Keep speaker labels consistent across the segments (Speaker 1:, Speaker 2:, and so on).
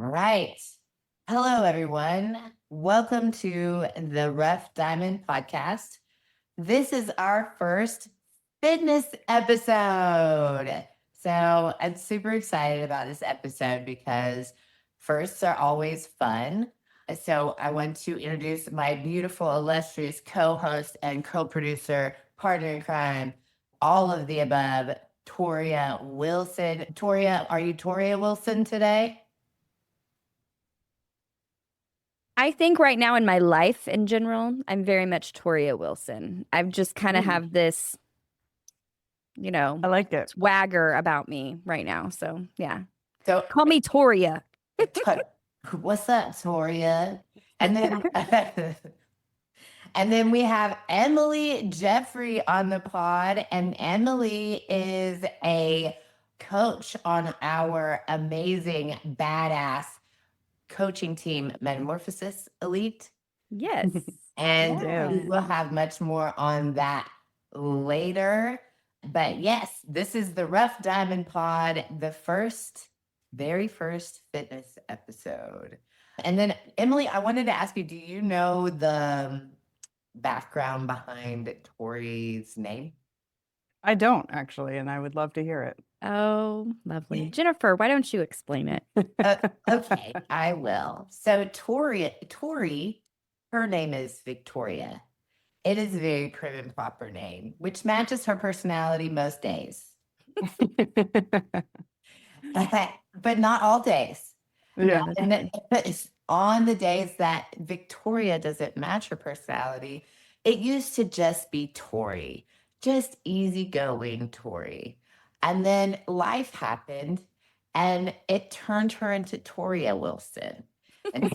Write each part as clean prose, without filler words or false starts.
Speaker 1: Right. Hello, everyone. Welcome to the Rough Diamond podcast. This is our first fitness episode. So I'm super excited about this episode because firsts are always fun. So I want to introduce my beautiful, illustrious co-host and co-producer, partner in crime, all of the above, Toria Wilson. Toria, are you Toria Wilson today?
Speaker 2: I think right now in my life in general, I'm very much Toria Wilson. I've just kind of have this,
Speaker 3: I like it.
Speaker 2: swagger about me right now. So yeah,
Speaker 1: So
Speaker 2: call me Toria.
Speaker 1: what's up, Toria? And then and then we have Emily Jeffrey on the pod, and Emily is a coach on our amazing badass coaching team, Metamorphosis Elite.
Speaker 2: Yes.
Speaker 1: And
Speaker 3: Yeah.
Speaker 1: we will have much more on that later. But yes, this is the Rough Diamond Pod, the very first fitness episode. And then, Emily, I wanted to ask you, do you know the background behind Tori's name?
Speaker 3: I don't actually, and I would love to hear it.
Speaker 2: Oh, lovely. Jennifer, why don't you explain it?
Speaker 1: Okay, I will. So Tori, her name is Victoria. It is a very prim and proper name, which matches her personality most days, but not all days.
Speaker 3: Yeah.
Speaker 1: And then it's on the days that Victoria doesn't match her personality, it used to just be Tori, just easygoing Tori. And then life happened and it turned her into Toria Wilson. And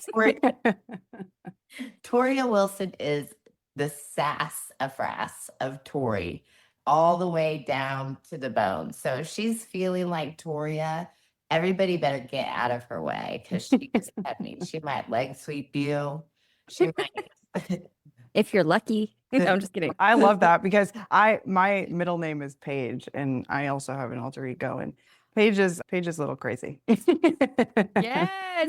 Speaker 1: Toria Wilson is the sassafras of Tori, all the way down to the bone. So if she's feeling like Toria, everybody better get out of her way because she might leg sweep you. She might.
Speaker 2: If you're lucky. No, I'm just kidding.
Speaker 3: I love that because my middle name is Paige, and I also have an alter ego, and Paige is a little crazy.
Speaker 2: Yes,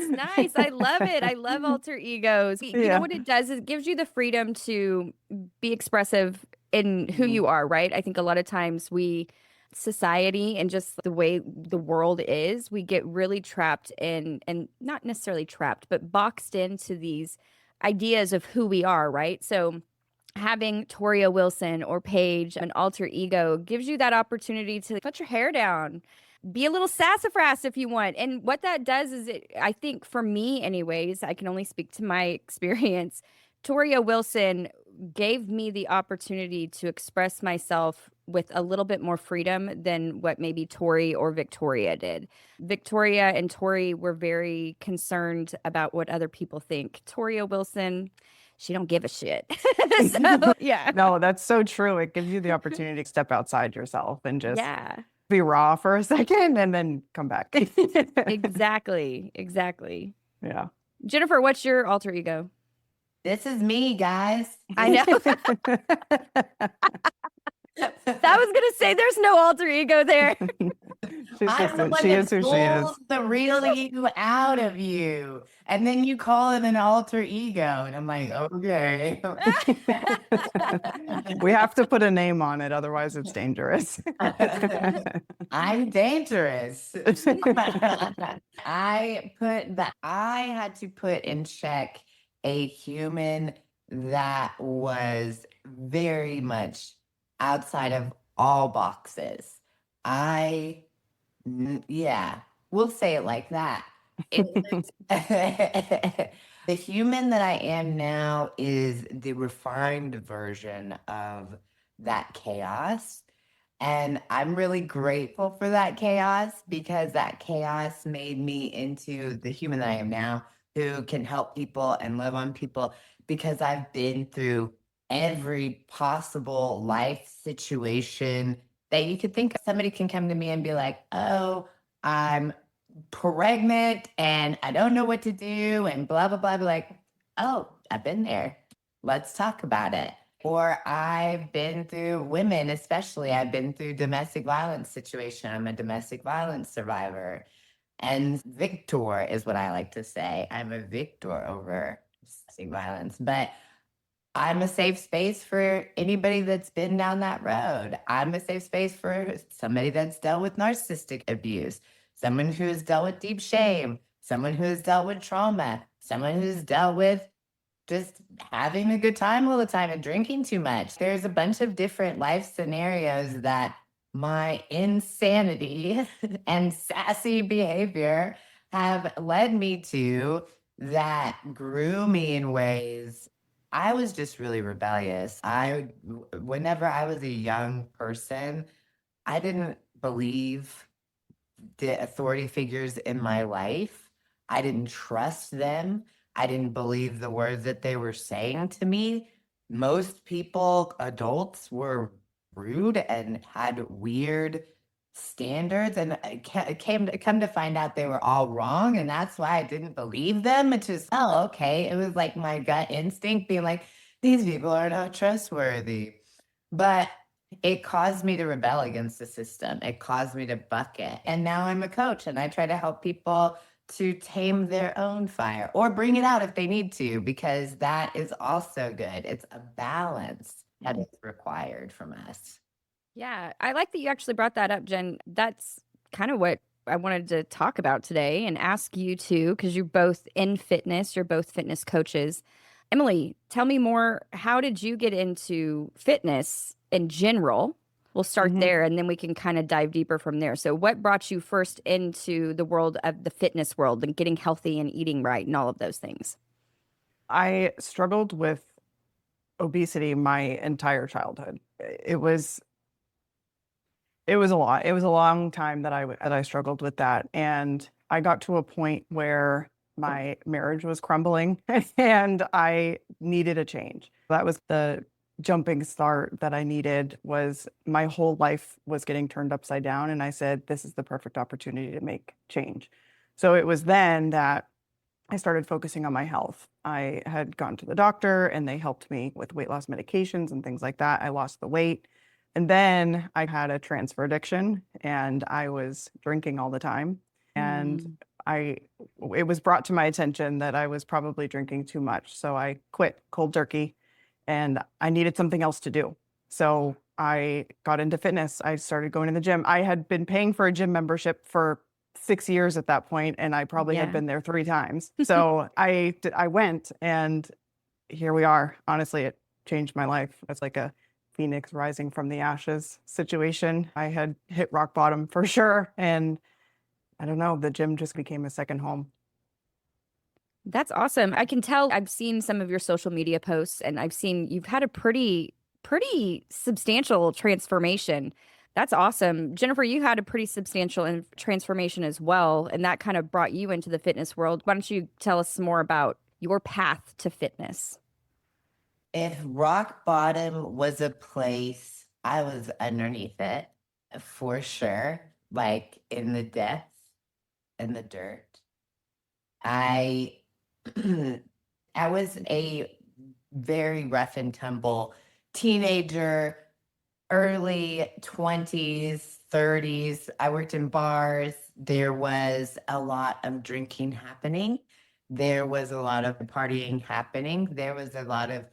Speaker 2: nice. I love it. I love alter egos. You know
Speaker 3: Yeah.
Speaker 2: what it does is it gives you the freedom to be expressive in who you are, right? I think a lot of times society and just the way the world is, we get really trapped in, and not necessarily trapped, but boxed into these ideas of who we are, right? So having Toria Wilson or Paige, an alter ego, gives you that opportunity to put your hair down, be a little sassafras if you want. And what that does is I think for me anyways, I can only speak to my experience. Toria Wilson gave me the opportunity to express myself with a little bit more freedom than what maybe Tori or Victoria did. Victoria and Tori were very concerned about what other people think. Toria Wilson, she don't give a shit. So, yeah.
Speaker 3: No, that's so true. It gives you the opportunity to step outside yourself and just
Speaker 2: Yeah.
Speaker 3: be raw for a second and then come back.
Speaker 2: Exactly. Exactly.
Speaker 3: Yeah.
Speaker 2: Jennifer, what's your alter ego?
Speaker 1: This is me, guys.
Speaker 2: I know. I was gonna say there's no alter ego there.
Speaker 1: I'm the one
Speaker 3: she
Speaker 1: that
Speaker 3: is who she is.
Speaker 1: pulls the real you out of you. And then you call it an alter ego. And I'm like, okay.
Speaker 3: We have to put a name on it, otherwise it's dangerous.
Speaker 1: I'm dangerous. I had to put in check a human that was very much outside of all boxes. Yeah, we'll say it like that. The human that I am now is the refined version of that chaos. And I'm really grateful for that chaos because that chaos made me into the human that I am now, who can help people and love on people because I've been through every possible life situation that you could think of. Somebody can come to me and be like, oh, I'm pregnant and I don't know what to do and blah, blah, blah. Be like, oh, I've been there. Let's talk about it. Or I've been through women, especially I've been through domestic violence situation. I'm a domestic violence survivor. And victor is what I like to say. I'm a victor over domestic violence, but I'm a safe space for anybody that's been down that road. I'm a safe space for somebody that's dealt with narcissistic abuse, someone who has dealt with deep shame, someone who has dealt with trauma, someone who's dealt with just having a good time all the time and drinking too much. There's a bunch of different life scenarios that my insanity and sassy behavior have led me to that grew me in ways. I was just really rebellious. Whenever I was a young person, I didn't believe the authority figures in my life. I didn't trust them. I didn't believe the words that they were saying to me. Most people, adults, were rude and had weird standards, and it came to come to find out they were all wrong, and that's why I didn't believe them. It's just, oh, okay. It was like my gut instinct being like, these people are not trustworthy. But it caused me to rebel against the system. It caused me to buck it. And now I'm a coach and I try to help people to tame their own fire or bring it out if they need to, because that is also good. It's a balance that is required from us.
Speaker 2: Yeah, I like that you actually brought that up, Jen. That's kind of what I wanted to talk about today and ask you too, because you're both in fitness, you're both fitness coaches. Emily, tell me more. How did you get into fitness in general? We'll start
Speaker 3: Mhm.
Speaker 2: there and then we can kind of dive deeper from there. So, what brought you first into the world of the fitness world and getting healthy and eating right and all of those things?
Speaker 3: I struggled with obesity my entire childhood. It was a lot. It was a long time that I struggled with that, and I got to a point where my marriage was crumbling and I needed a change. That was the jumping start that I needed. Was my whole life was getting turned upside down, and I said, this is the perfect opportunity to make change. So it was then that I started focusing on my health. I had gone to the doctor and they helped me with weight loss medications and things like that. I lost the weight. And then I had a transfer addiction and I was drinking all the time. And I it was brought to my attention that I was probably drinking too much. So I quit cold turkey and I needed something else to do. So I got into fitness. I started going to the gym. I had been paying for a gym membership for 6 years at that point, and I probably had
Speaker 2: Yeah.
Speaker 3: been there 3 times. So I went, and here we are. Honestly, it changed my life. It's like a phoenix rising from the ashes situation. I had hit rock bottom for sure, and I don't know, the gym just became a second home.
Speaker 2: That's awesome. I can tell I've seen some of your social media posts and I've seen you've had a pretty substantial transformation. That's awesome. Jennifer, you had a pretty substantial transformation as well, and that kind of brought you into the fitness world. Why don't you tell us some more about your path to fitness?
Speaker 1: If rock bottom was a place, I was underneath it for sure, like in the depths, in the dirt. I I was a very rough and tumble teenager, early 20s, 30s. I worked in bars. There was a lot of drinking happening. There was a lot of partying happening. There was a lot of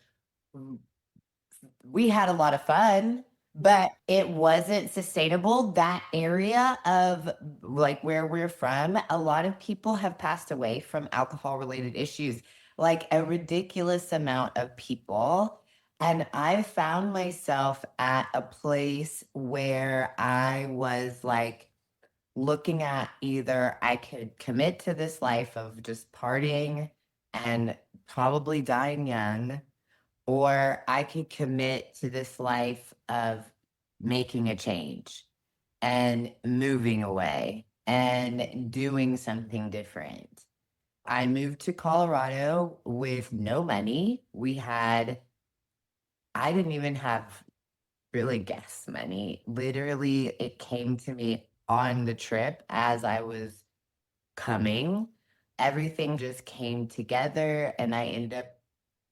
Speaker 1: we had a lot of fun, but it wasn't sustainable. That area of like where we're from, a lot of people have passed away from alcohol related issues, like a ridiculous amount of people. And I found myself at a place where I was like looking at either I could commit to this life of just partying and probably dying young, or I could commit to this life of making a change and moving away and doing something different. I moved to Colorado with no money. I didn't even have really gas money. Literally, it came to me on the trip as I was coming. Everything just came together and I ended up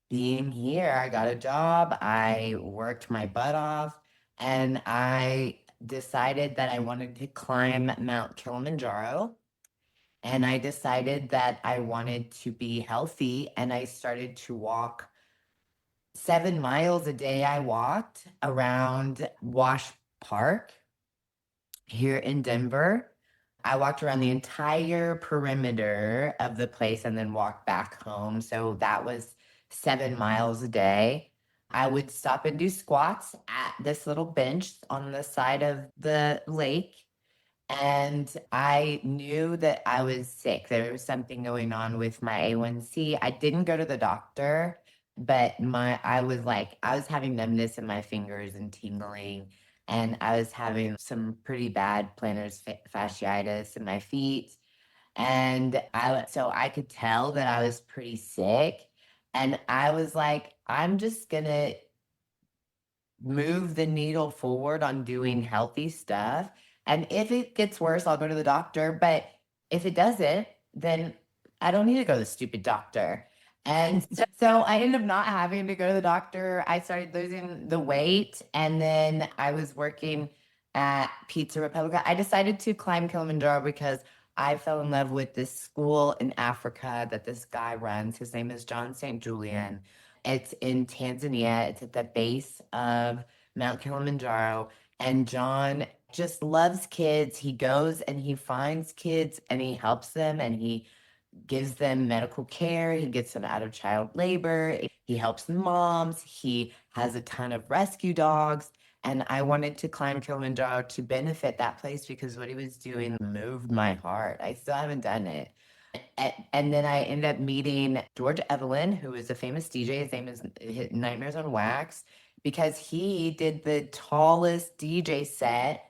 Speaker 1: being here. I got a job, I worked my butt off, and I decided that I wanted to climb Mount Kilimanjaro. And I decided that I wanted to be healthy, and I started to walk 7 miles a day. I walked around Wash Park here in Denver. I walked around the entire perimeter of the place and then walked back home. So that was 7 miles a day. I would stop and do squats at this little bench on the side of the lake. And I knew that I was sick. There was something going on with my A1C. I didn't go to the doctor, but I was having numbness in my fingers and tingling, and I was having some pretty bad fasciitis in my feet. And so I could tell that I was pretty sick. And I was like, I'm just gonna move the needle forward on doing healthy stuff. And if it gets worse, I'll go to the doctor. But if it doesn't, then I don't need to go to the stupid doctor. And so I ended up not having to go to the doctor. I started losing the weight, and then I was working at Pizza Republica. I decided to climb Kilimanjaro because I fell in love with this school in Africa that this guy runs. His name is John St. Julian. It's in Tanzania. It's at the base of Mount Kilimanjaro. And John just loves kids. He goes and he finds kids and he helps them and he gives them medical care. He gets them out of child labor. He helps moms. He has a ton of rescue dogs. And I wanted to climb Kilimanjaro to benefit that place because what he was doing moved my heart. I still haven't done it. And then I ended up meeting George Evelyn, who is a famous DJ. His name is Nightmares on Wax, because he did the tallest DJ set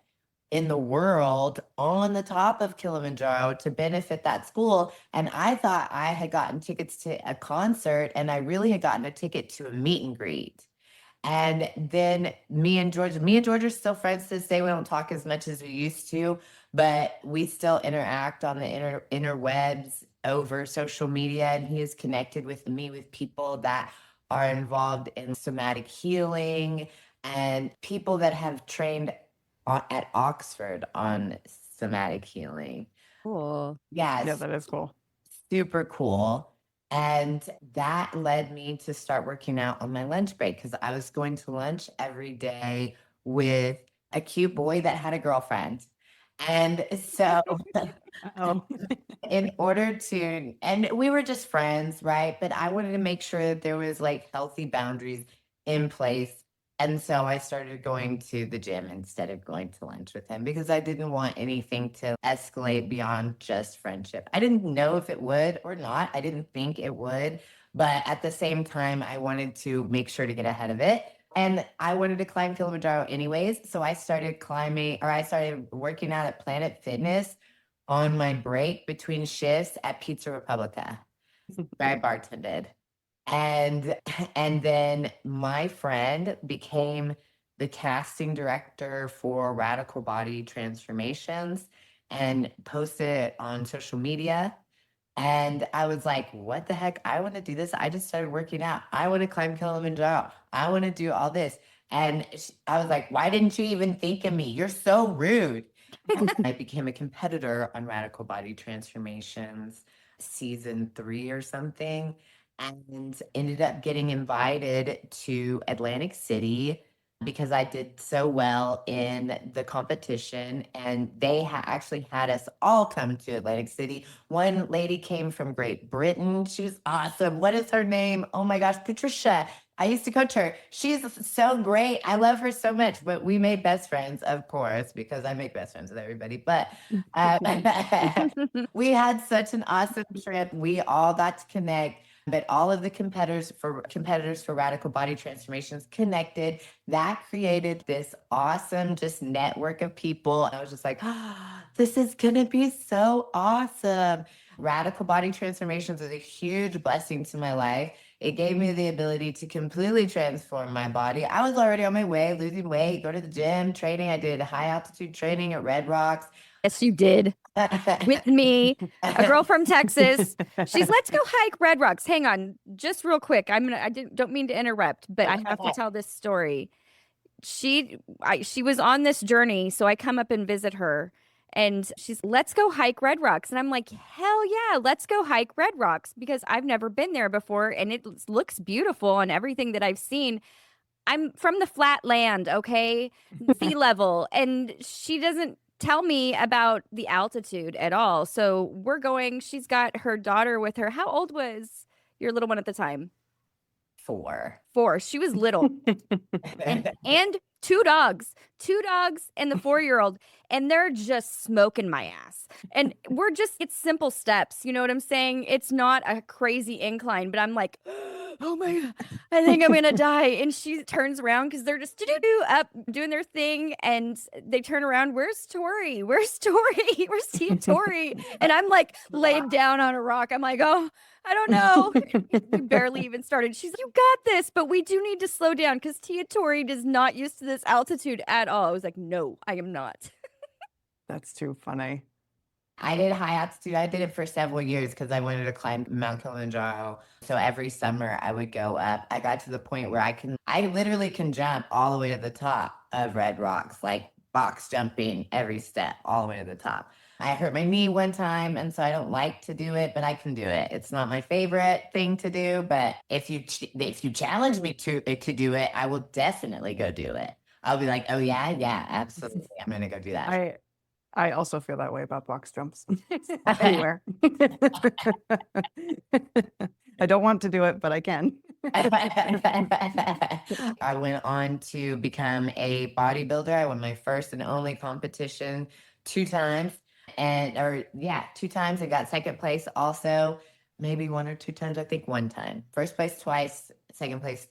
Speaker 1: in the world on the top of Kilimanjaro to benefit that school. And I thought I had gotten tickets to a concert, and I really had gotten a ticket to a meet and greet. And then me and George are still friends to this day. We don't talk as much as we used to, but we still interact on the interwebs over social media. And he is connected with me with people that are involved in somatic healing and people that have trained at Oxford on somatic healing.
Speaker 2: Cool.
Speaker 3: Yeah,
Speaker 1: Yes,
Speaker 3: that is cool.
Speaker 1: super cool. And that led me to start working out on my lunch break because I was going to lunch every day with a cute boy that had a girlfriend. And so,
Speaker 3: Oh,
Speaker 1: in order to, and we were just friends, right? But I wanted to make sure that there was like healthy boundaries in place. And so I started going to the gym instead of going to lunch with him because I didn't want anything to escalate beyond just friendship. I didn't know if it would or not. I didn't think it would. But at the same time, I wanted to make sure to get ahead of it. And I wanted to climb Kilimanjaro anyways. So I started I started working out at Planet Fitness on my break between shifts at Pizza Republica, where I bartended. And and then my friend became the casting director for Radical Body Transformations and posted it on social media. And I was like, what the heck? I want to do this. I just started working out. I want to climb Kilimanjaro. I want to do all this. And I was like, why didn't you even think of me? You're so rude. I became a competitor on Radical Body Transformations season 3 or something, and ended up getting invited to Atlantic City because I did so well in the competition. And they actually had us all come to Atlantic City. One lady came from Great Britain. She was awesome. What is her name? Oh my gosh, Patricia. I used to coach her. She's so great. I love her so much. But we made best friends, of course, because I make best friends with everybody. But we had such an awesome trip. We all got to connect. But all of the competitors for Radical Body Transformations connected. That created this awesome just network of people. I was just like, oh, this is gonna be so awesome. Radical Body Transformations was a huge blessing to my life. It gave me the ability to completely transform my body. I was already on my way, losing weight, go to the gym, training. I did high altitude training at Red Rocks.
Speaker 2: Yes, you did. With me, a girl from Texas. She's let's go hike Red Rocks. Hang on, just real quick. Don't mean to interrupt, but I have to tell this story. She was on this journey, so I come up and visit her, And she's, let's go hike Red Rocks. And I'm like, hell yeah, let's go hike Red Rocks because I've never been there before and it looks beautiful on everything that I've seen. I'm from the flat land, okay? Sea level. And she doesn't tell me about the altitude at all. So we're going, she's got her daughter with her. How old was your little one at the time?
Speaker 1: 4.
Speaker 2: 4. She was little. And two dogs and the 4-year-old, and they're just smoking my ass. And it's simple steps, you know what I'm saying? It's not a crazy incline, but I'm like, oh my god, I think I'm gonna die. And she turns around because they're just up doing their thing, and they turn around, where's Tori, where's Tori, where's Tia Tori? And I'm like laid down on a rock. I'm like, oh, I don't know. We barely even started. She's like, you got this, but we do need to slow down because Tia Tori is not used to this altitude at all. I was like, no, I am not.
Speaker 3: That's too funny.
Speaker 1: I did high altitude. I did it for several years because I wanted to climb Mount Kilimanjaro. So every summer I would go up. I got to the point where I literally can jump all the way to the top of Red Rocks, like box jumping every step all the way to the top. I hurt my knee one time, and so I don't like to do it, but I can do it. It's not my favorite thing to do, but if you challenge me to do it, I will definitely go do it. I'll be like, oh yeah, absolutely, I'm gonna go do that.
Speaker 3: I also feel that way about box jumps anywhere. I don't want to do it, but I can.
Speaker 1: I went on to become a bodybuilder. I won my first and only competition 2 times. 2 times. I got second place also. Maybe 1 or 2 times. I think 1 time. First place twice, second place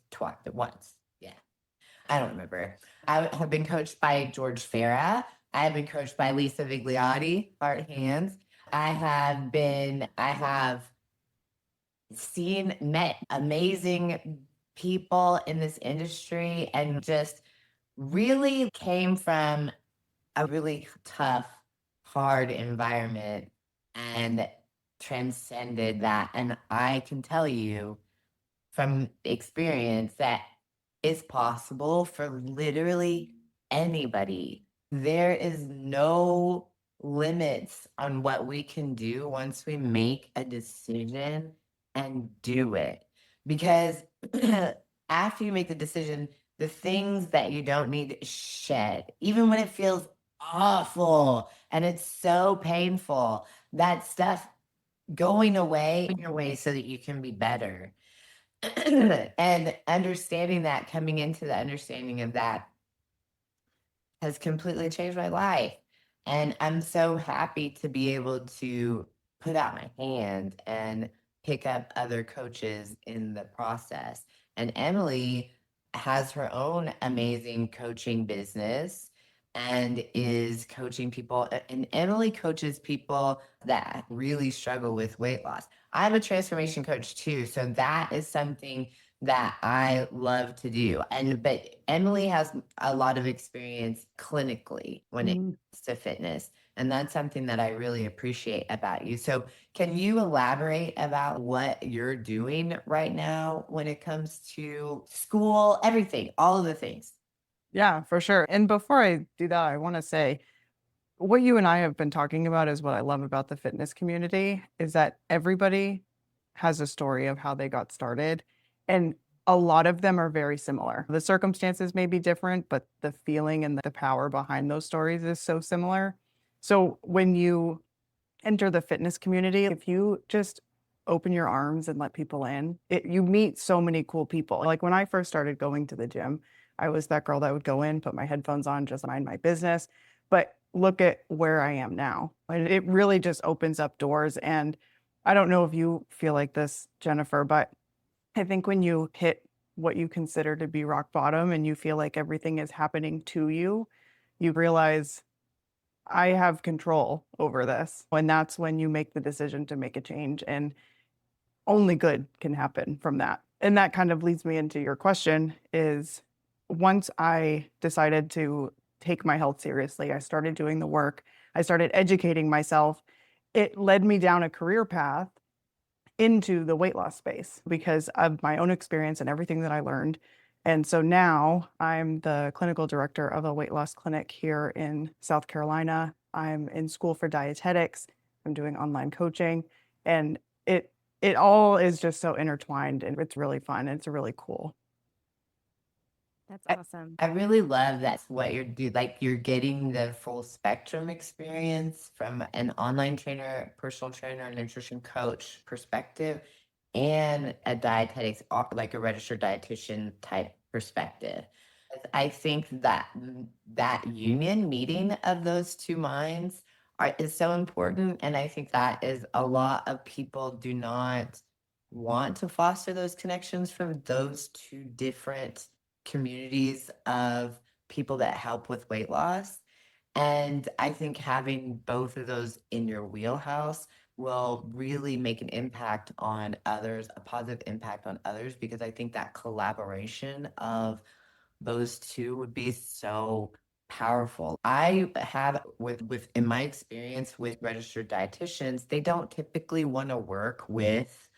Speaker 1: once. Yeah. I don't remember. I have been coached by George Farah. I have been coached by Lisa Vigliotti, Heart Hands. I have met amazing people in this industry and just really came from a really tough, hard environment and transcended that. And I can tell you from experience that it's possible for literally anybody. There is no limits on what we can do once we make a decision and do it. Because after you make the decision, the things that you don't need shed, even when it feels awful and it's so painful, that stuff going away in your way so that you can be better. And understanding that, coming into the understanding of that has completely changed my life. And I'm so happy to be able to put out my hand and pick up other coaches in the process. And Emily has her own amazing coaching business and is coaching people. And Emily coaches people that really struggle with weight loss. I'm a transformation coach too. So that is something that I love to do. But Emily has a lot of experience clinically when it comes to fitness. And that's something that I really appreciate about you. So can you elaborate about what you're doing right now when it comes to school, everything, all of the things?
Speaker 3: Yeah, for sure. And before I do that, I want to say what you and I have been talking about is what I love about the fitness community is that everybody has a story of how they got started. And a lot of them are very similar. The circumstances may be different, but the feeling and the power behind those stories is so similar. So when you enter the fitness community, if you just open your arms and let people in, you meet so many cool people. Like when I first started going to the gym, I was that girl that would go in, put my headphones on, just mind my business. But look at where I am now. And it really just opens up doors. And I don't know if you feel like this, Jennifer, but I think when you hit what you consider to be rock bottom and you feel like everything is happening to you, you realize I have control over this. And that's when you make the decision to make a change. And only good can happen from that. And that kind of leads me into your question is once I decided to take my health seriously, I started doing the work, I started educating myself. It led me down a career path into the weight loss space because of my own experience and everything that I learned. And so now I'm the clinical director of a weight loss clinic here in South Carolina. I'm in school for dietetics. I'm doing online coaching, and it all is just so intertwined, and it's really fun. It's really cool.
Speaker 2: That's
Speaker 1: I,
Speaker 2: awesome.
Speaker 1: I really love that's what you're doing. Like you're getting the full spectrum experience from an online trainer, personal trainer, nutrition coach perspective, and a dietetics, like a registered dietitian type perspective. I think that that union meeting of those two minds is so important, and I think that is a lot of people do not want to foster those connections from those two different communities of people that help with weight loss. And I think having both of those in your wheelhouse will really make an impact on others, a positive impact on others, because I think that collaboration of those two would be so powerful. I have with in my experience with registered dietitians, they don't typically want to work with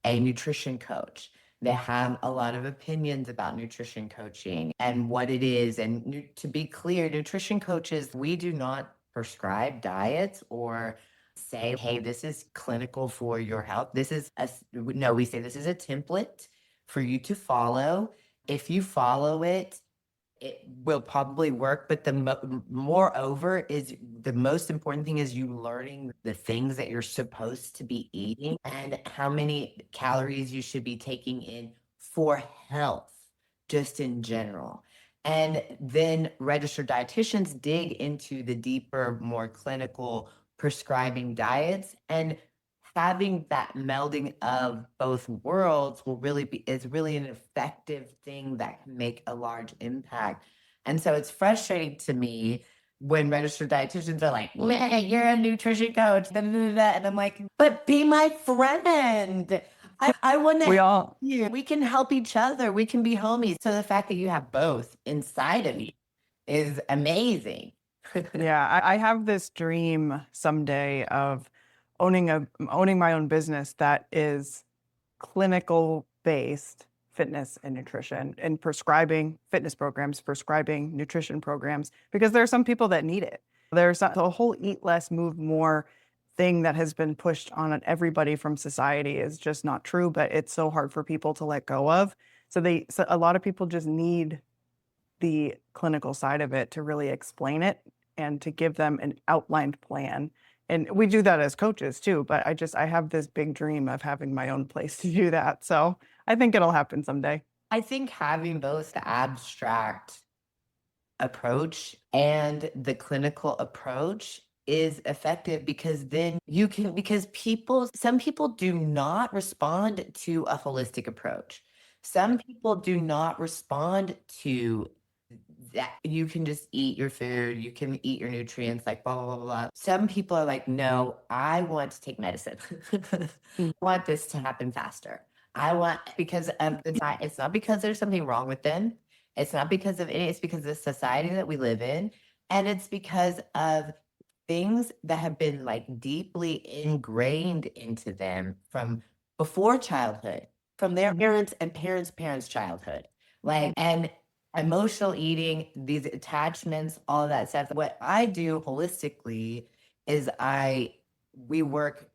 Speaker 1: a nutrition coach. They have a lot of opinions about nutrition coaching and what it is. And to be clear, nutrition coaches, we do not prescribe diets or say, hey, this is clinical for your health. This is no, we say this is a template for you to follow. If you follow it, it will probably work, but moreover is the most important thing is you learning the things that you're supposed to be eating and how many calories you should be taking in for health, just in general. And then registered dietitians dig into the deeper, more clinical prescribing diets, and having that melding of both worlds will really be is really an effective thing that can make a large impact. And so it's frustrating to me when registered dietitians are like, man, you're a nutrition coach, da, da, da, da. And I'm like, but be my friend. I want to
Speaker 3: We
Speaker 1: help
Speaker 3: all
Speaker 1: you. We can help each other. We can be homies. So the fact that you have both inside of you is amazing.
Speaker 3: Yeah, I have this dream someday of owning my own business that is clinical based fitness and nutrition and prescribing fitness programs, prescribing nutrition programs, because there are some people that need it. There's the whole eat less, move more thing that has been pushed on everybody from society is just not true, but it's so hard for people to let go of. So a lot of people just need the clinical side of it to really explain it and to give them an outlined plan. And we do that as coaches too, but I have this big dream of having my own place to do that. So I think it'll happen someday.
Speaker 1: I think having both the abstract approach and the clinical approach is effective because then you can because some people do not respond to a holistic approach. Some people do not respond to that you can just eat your food, you can eat your nutrients, like blah blah blah blah. Some people are like, no, I want to take medicine. I want this to happen faster. I want because it's not because there's something wrong with them. It's not because of any, it's because of the society that we live in. And it's because of things that have been like deeply ingrained into them from before childhood, from their parents and parents' childhood. Like, and emotional eating, these attachments, all of that stuff. What I do holistically is we work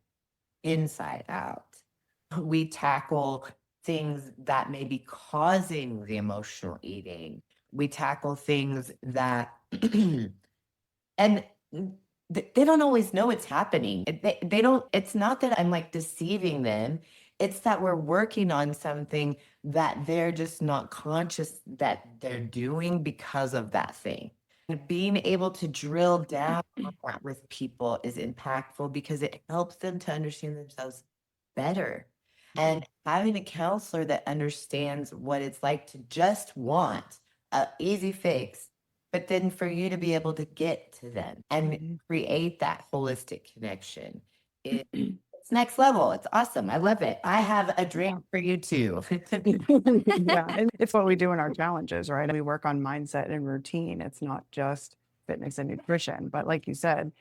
Speaker 1: inside out. We tackle things that may be causing the emotional eating. We tackle things that, and they don't always know it's happening. They don't, it's not that I'm like deceiving them. It's that we're working on something that they're just not conscious that they're doing because of that thing. And being able to drill down on that with people is impactful because it helps them to understand themselves better. And having a counselor that understands what it's like to just want a easy fix, but then for you to be able to get to them and create that holistic connection, it's next level. It's awesome. I love it. I have a dream for you too.
Speaker 3: Yeah, and it's what we do in our challenges, right? We work on mindset and routine. It's not just fitness and nutrition, but like you said,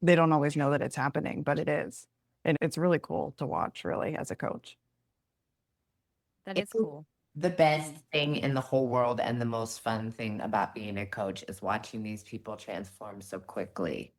Speaker 3: they don't always know that it's happening, but it is. And it's really cool to watch, really, as a coach.
Speaker 2: That is cool.
Speaker 1: The best thing in the whole world and the most fun thing about being a coach is watching these people transform so quickly.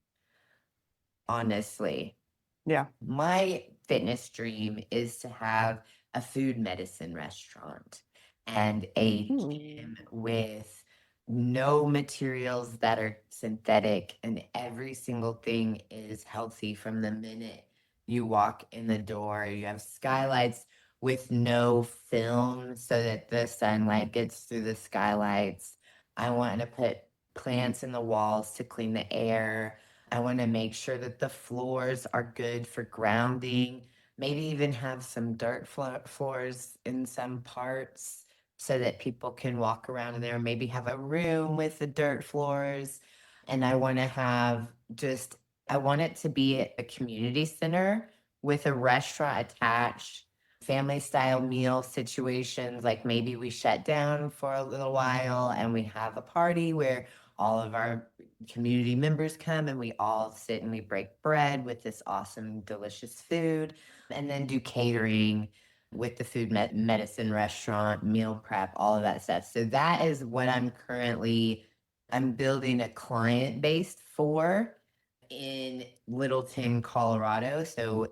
Speaker 1: honestly,
Speaker 3: Yeah.
Speaker 1: my fitness dream is to have a food medicine restaurant and a gym with no materials that are synthetic, and every single thing is healthy from the minute you walk in the door. You have skylights with no film so that the sunlight gets through the skylights. I want to put plants in the walls to clean the air. I want to make sure that the floors are good for grounding, maybe even have some dirt floors in some parts so that people can walk around in there, maybe have a room with the dirt floors. And I want to have just, I want it to be a community center with a restaurant attached, family style meal situations. Like maybe we shut down for a little while and we have a party where all of our community members come and we all sit and we break bread with this awesome, delicious food, and then do catering with the food medicine restaurant, meal prep, all of that stuff. So that is what I'm building a client base for in Littleton, Colorado. So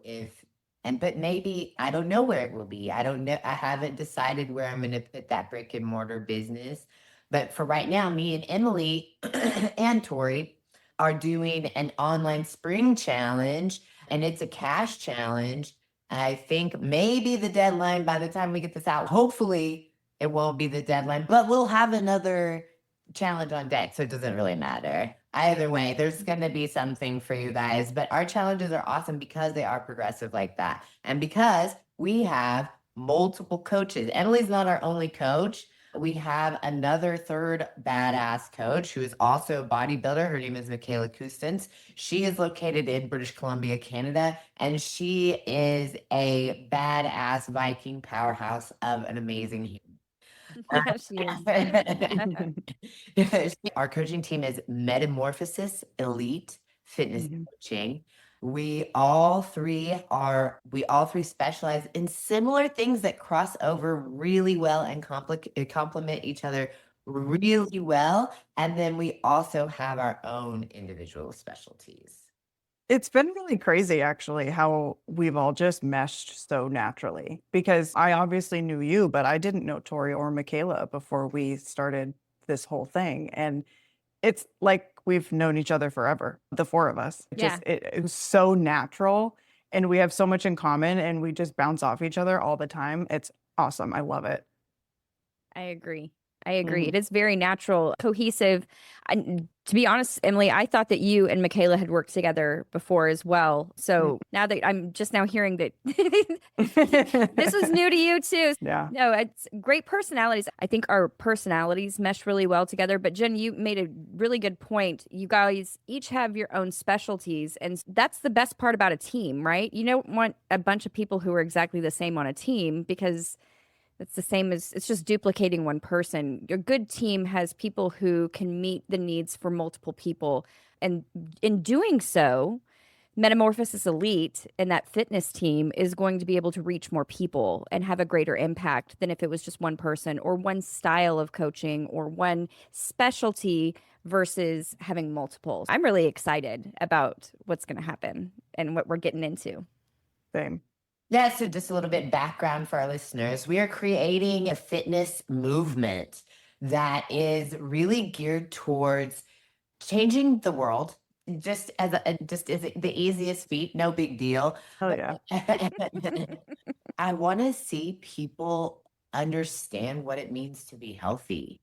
Speaker 1: but maybe I don't know where it will be. I don't know. I haven't decided where I'm going to put that brick and mortar business. But for right now, me and Emily and Tori are doing an online spring challenge, and it's a cash challenge. I think maybe the deadline by the time we get this out, hopefully it won't be the deadline, but we'll have another challenge on deck, so it doesn't really matter. Either way, there's going to be something for you guys, but our challenges are awesome because they are progressive like that. And because we have multiple coaches. Emily's not our only coach. We have another third badass coach who is also a bodybuilder. Her name is Michaela Kustens. She is located in British Columbia, Canada, and she is a badass Viking powerhouse of an amazing human.
Speaker 2: Yeah, she is.
Speaker 1: Our coaching team is Metamorphosis Elite Fitness
Speaker 3: Mhm.
Speaker 1: Coaching. We all three specialize in similar things that cross over really well and complement each other really well. And then we also have our own individual specialties.
Speaker 3: It's been really crazy, actually, how we've all just meshed so naturally. Because I obviously knew you, but I didn't know Tori or Michaela before we started this whole thing. And it's like we've known each other forever, the four of us.
Speaker 2: Yeah.
Speaker 3: It was so natural, and we have so much in common, and we just bounce off each other all the time. It's awesome. I love it.
Speaker 2: I agree. I agree.
Speaker 3: Mhm.
Speaker 2: It is very natural, cohesive. To be honest, Emily, I thought that you and Michaela had worked together before as well. So now that I'm just now hearing that this was new to you too.
Speaker 3: Yeah.
Speaker 2: No, it's great personalities. I think our personalities mesh really well together. But Jen, you made a really good point. You guys each have your own specialties, and that's the best part about a team, right? You don't want a bunch of people who are exactly the same on a team because it's the same as it's just duplicating one person. A good team has people who can meet the needs for multiple people. And in doing so, Metamorphosis Elite and that fitness team is going to be able to reach more people and have a greater impact than if it was just one person or one style of coaching or one specialty versus having multiples. I'm really excited about what's going to happen and what we're getting into.
Speaker 3: Same.
Speaker 1: Yeah, so just a little bit background for our listeners. We are creating a fitness movement that is really geared towards changing the world. Just as the easiest feat, no big deal.
Speaker 3: Oh, yeah.
Speaker 1: I want to see people understand what it means to be healthy.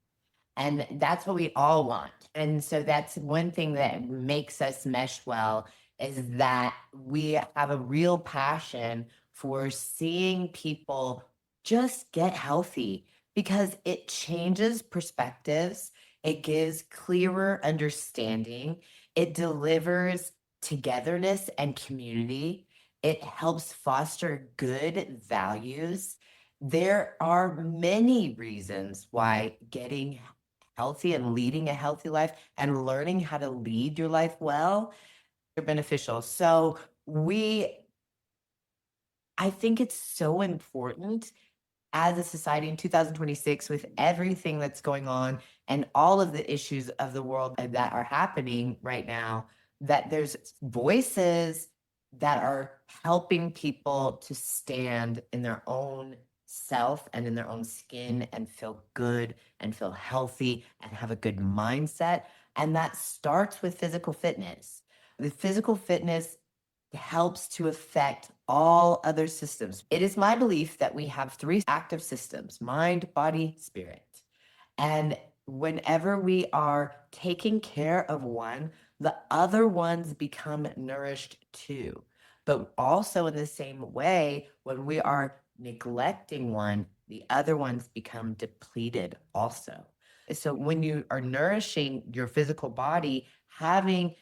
Speaker 1: And that's what we all want. And so that's one thing that makes us mesh well is that we have a real passion for seeing people just get healthy because it changes perspectives, it gives clearer understanding, it delivers togetherness and community, it helps foster good values. There are many reasons why getting healthy and leading a healthy life and learning how to lead your life well are beneficial. So I think it's so important as a society in 2026 with everything that's going on and all of the issues of the world that are happening right now that there's voices that are helping people to stand in their own self and in their own skin and feel good and feel healthy and have a good mindset. And that starts with physical fitness. The physical fitness helps to affect all other systems. It is my belief that we have three active systems: mind, body, spirit. And whenever we are taking care of one, the other ones become nourished too. But also, in the same way, when we are neglecting one, the other ones become depleted also. So, when you are nourishing your physical body, having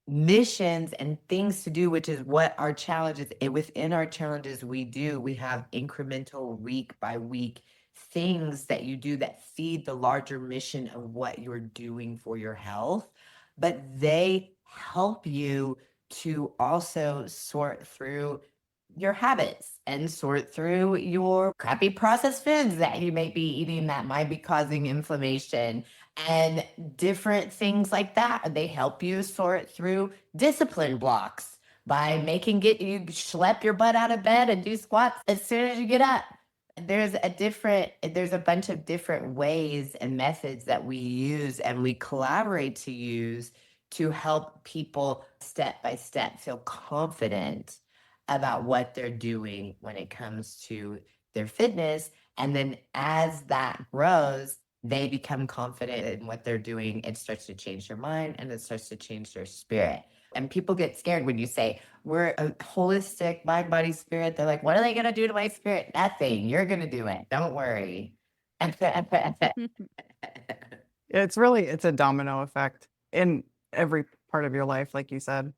Speaker 1: missions and things to do, which is what our challenges, within our challenges, we have incremental week by week things that you do that feed the larger mission of what you're doing for your health, but they help you to also sort through your habits and sort through your crappy processed foods that you may be eating that might be causing inflammation and different things like that. They help you sort through discipline blocks by making you schlep your butt out of bed and do squats as soon as you get up. There's a bunch of different ways and methods that we use and we collaborate to use to help people step by step feel confident about what they're doing when it comes to their fitness. And then as that grows, they become confident in what they're doing. It starts to change their mind and it starts to change their spirit. And people get scared when you say, we're a holistic mind, body, spirit. They're like, what are they going to do to my spirit? Nothing. You're going to do it. Don't worry.
Speaker 3: It's a domino effect in every part of your life, like you said.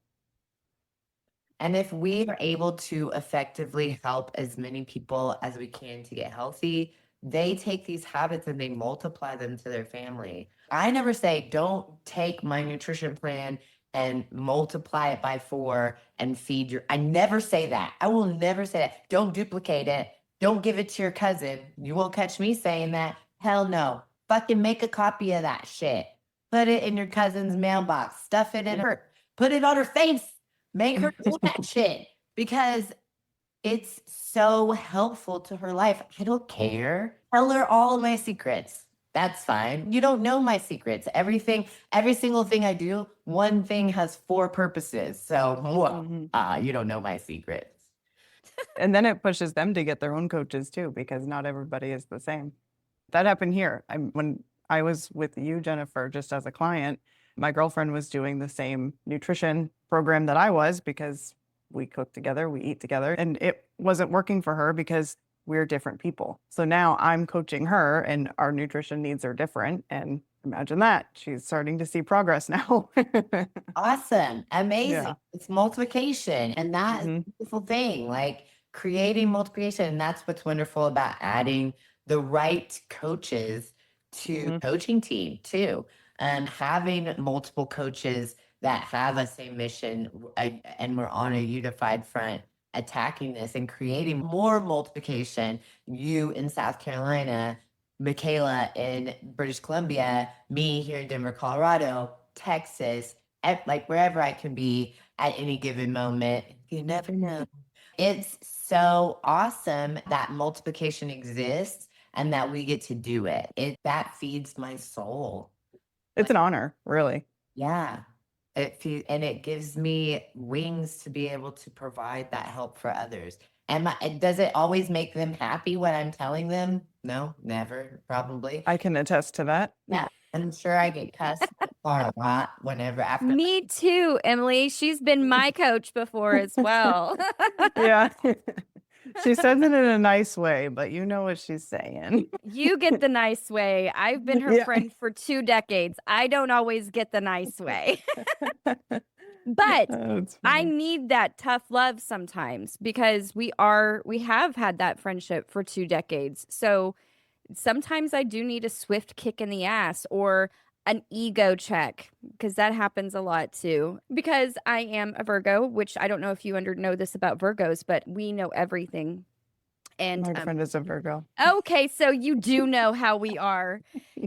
Speaker 1: And if we are able to effectively help as many people as we can to get healthy, they take these habits and they multiply them to their family. I never say, don't take my nutrition plan and multiply it by 4 and feed I never say that. I will never say that. Don't duplicate it. Don't give it to your cousin. You won't catch me saying that. Hell no. Fucking make a copy of that shit. Put it in your cousin's mailbox. Stuff it in her. Put it on her face. Make her do that shit because it's so helpful to her life. I don't care. Tell her all of my secrets. That's fine. You don't know my secrets. Every single thing I do, one thing has 4 purposes. So, you don't know my secrets.
Speaker 3: And then it pushes them to get their own coaches too, because not everybody is the same. That happened here. When I was with you, Jennifer, just as a client, my girlfriend was doing the same nutrition program that I was because we cook together, we eat together, and it wasn't working for her because we're different people. So now I'm coaching her and our nutrition needs are different. And imagine that. She's starting to see progress now.
Speaker 1: Awesome. Amazing.
Speaker 3: Yeah.
Speaker 1: It's multiplication. And that is a beautiful thing. Like creating multiplication. And that's what's wonderful about adding the right coaches to coaching team too. And having multiple coaches that have a same mission and we're on a unified front attacking this and creating more multiplication. You in South Carolina, Michaela in British Columbia, me here in Denver, Colorado, Texas, like wherever I can be at any given moment. You never know. It's so awesome that multiplication exists and that we get to do it. That feeds my soul.
Speaker 3: It's an honor, really.
Speaker 1: Yeah. And it gives me wings to be able to provide that help for others. Does it always make them happy when I'm telling them? No, never, probably.
Speaker 3: I can attest to that.
Speaker 1: Yeah. I'm sure I get cussed a lot whenever after.
Speaker 2: Me too, Emily. She's been my coach before as well.
Speaker 3: Yeah. She says it in a nice way, but you know what she's saying.
Speaker 2: You get the nice way. I've been her friend for 2 decades. I don't always get the nice way. But I need that tough love sometimes because we have had that friendship for 2 decades. So sometimes I do need a swift kick in the ass or an ego check because that happens a lot too. Because I am a Virgo, which I don't know if you know this about Virgos, but we know everything. And
Speaker 3: My friend is a Virgo.
Speaker 2: okay, so you do know how we are.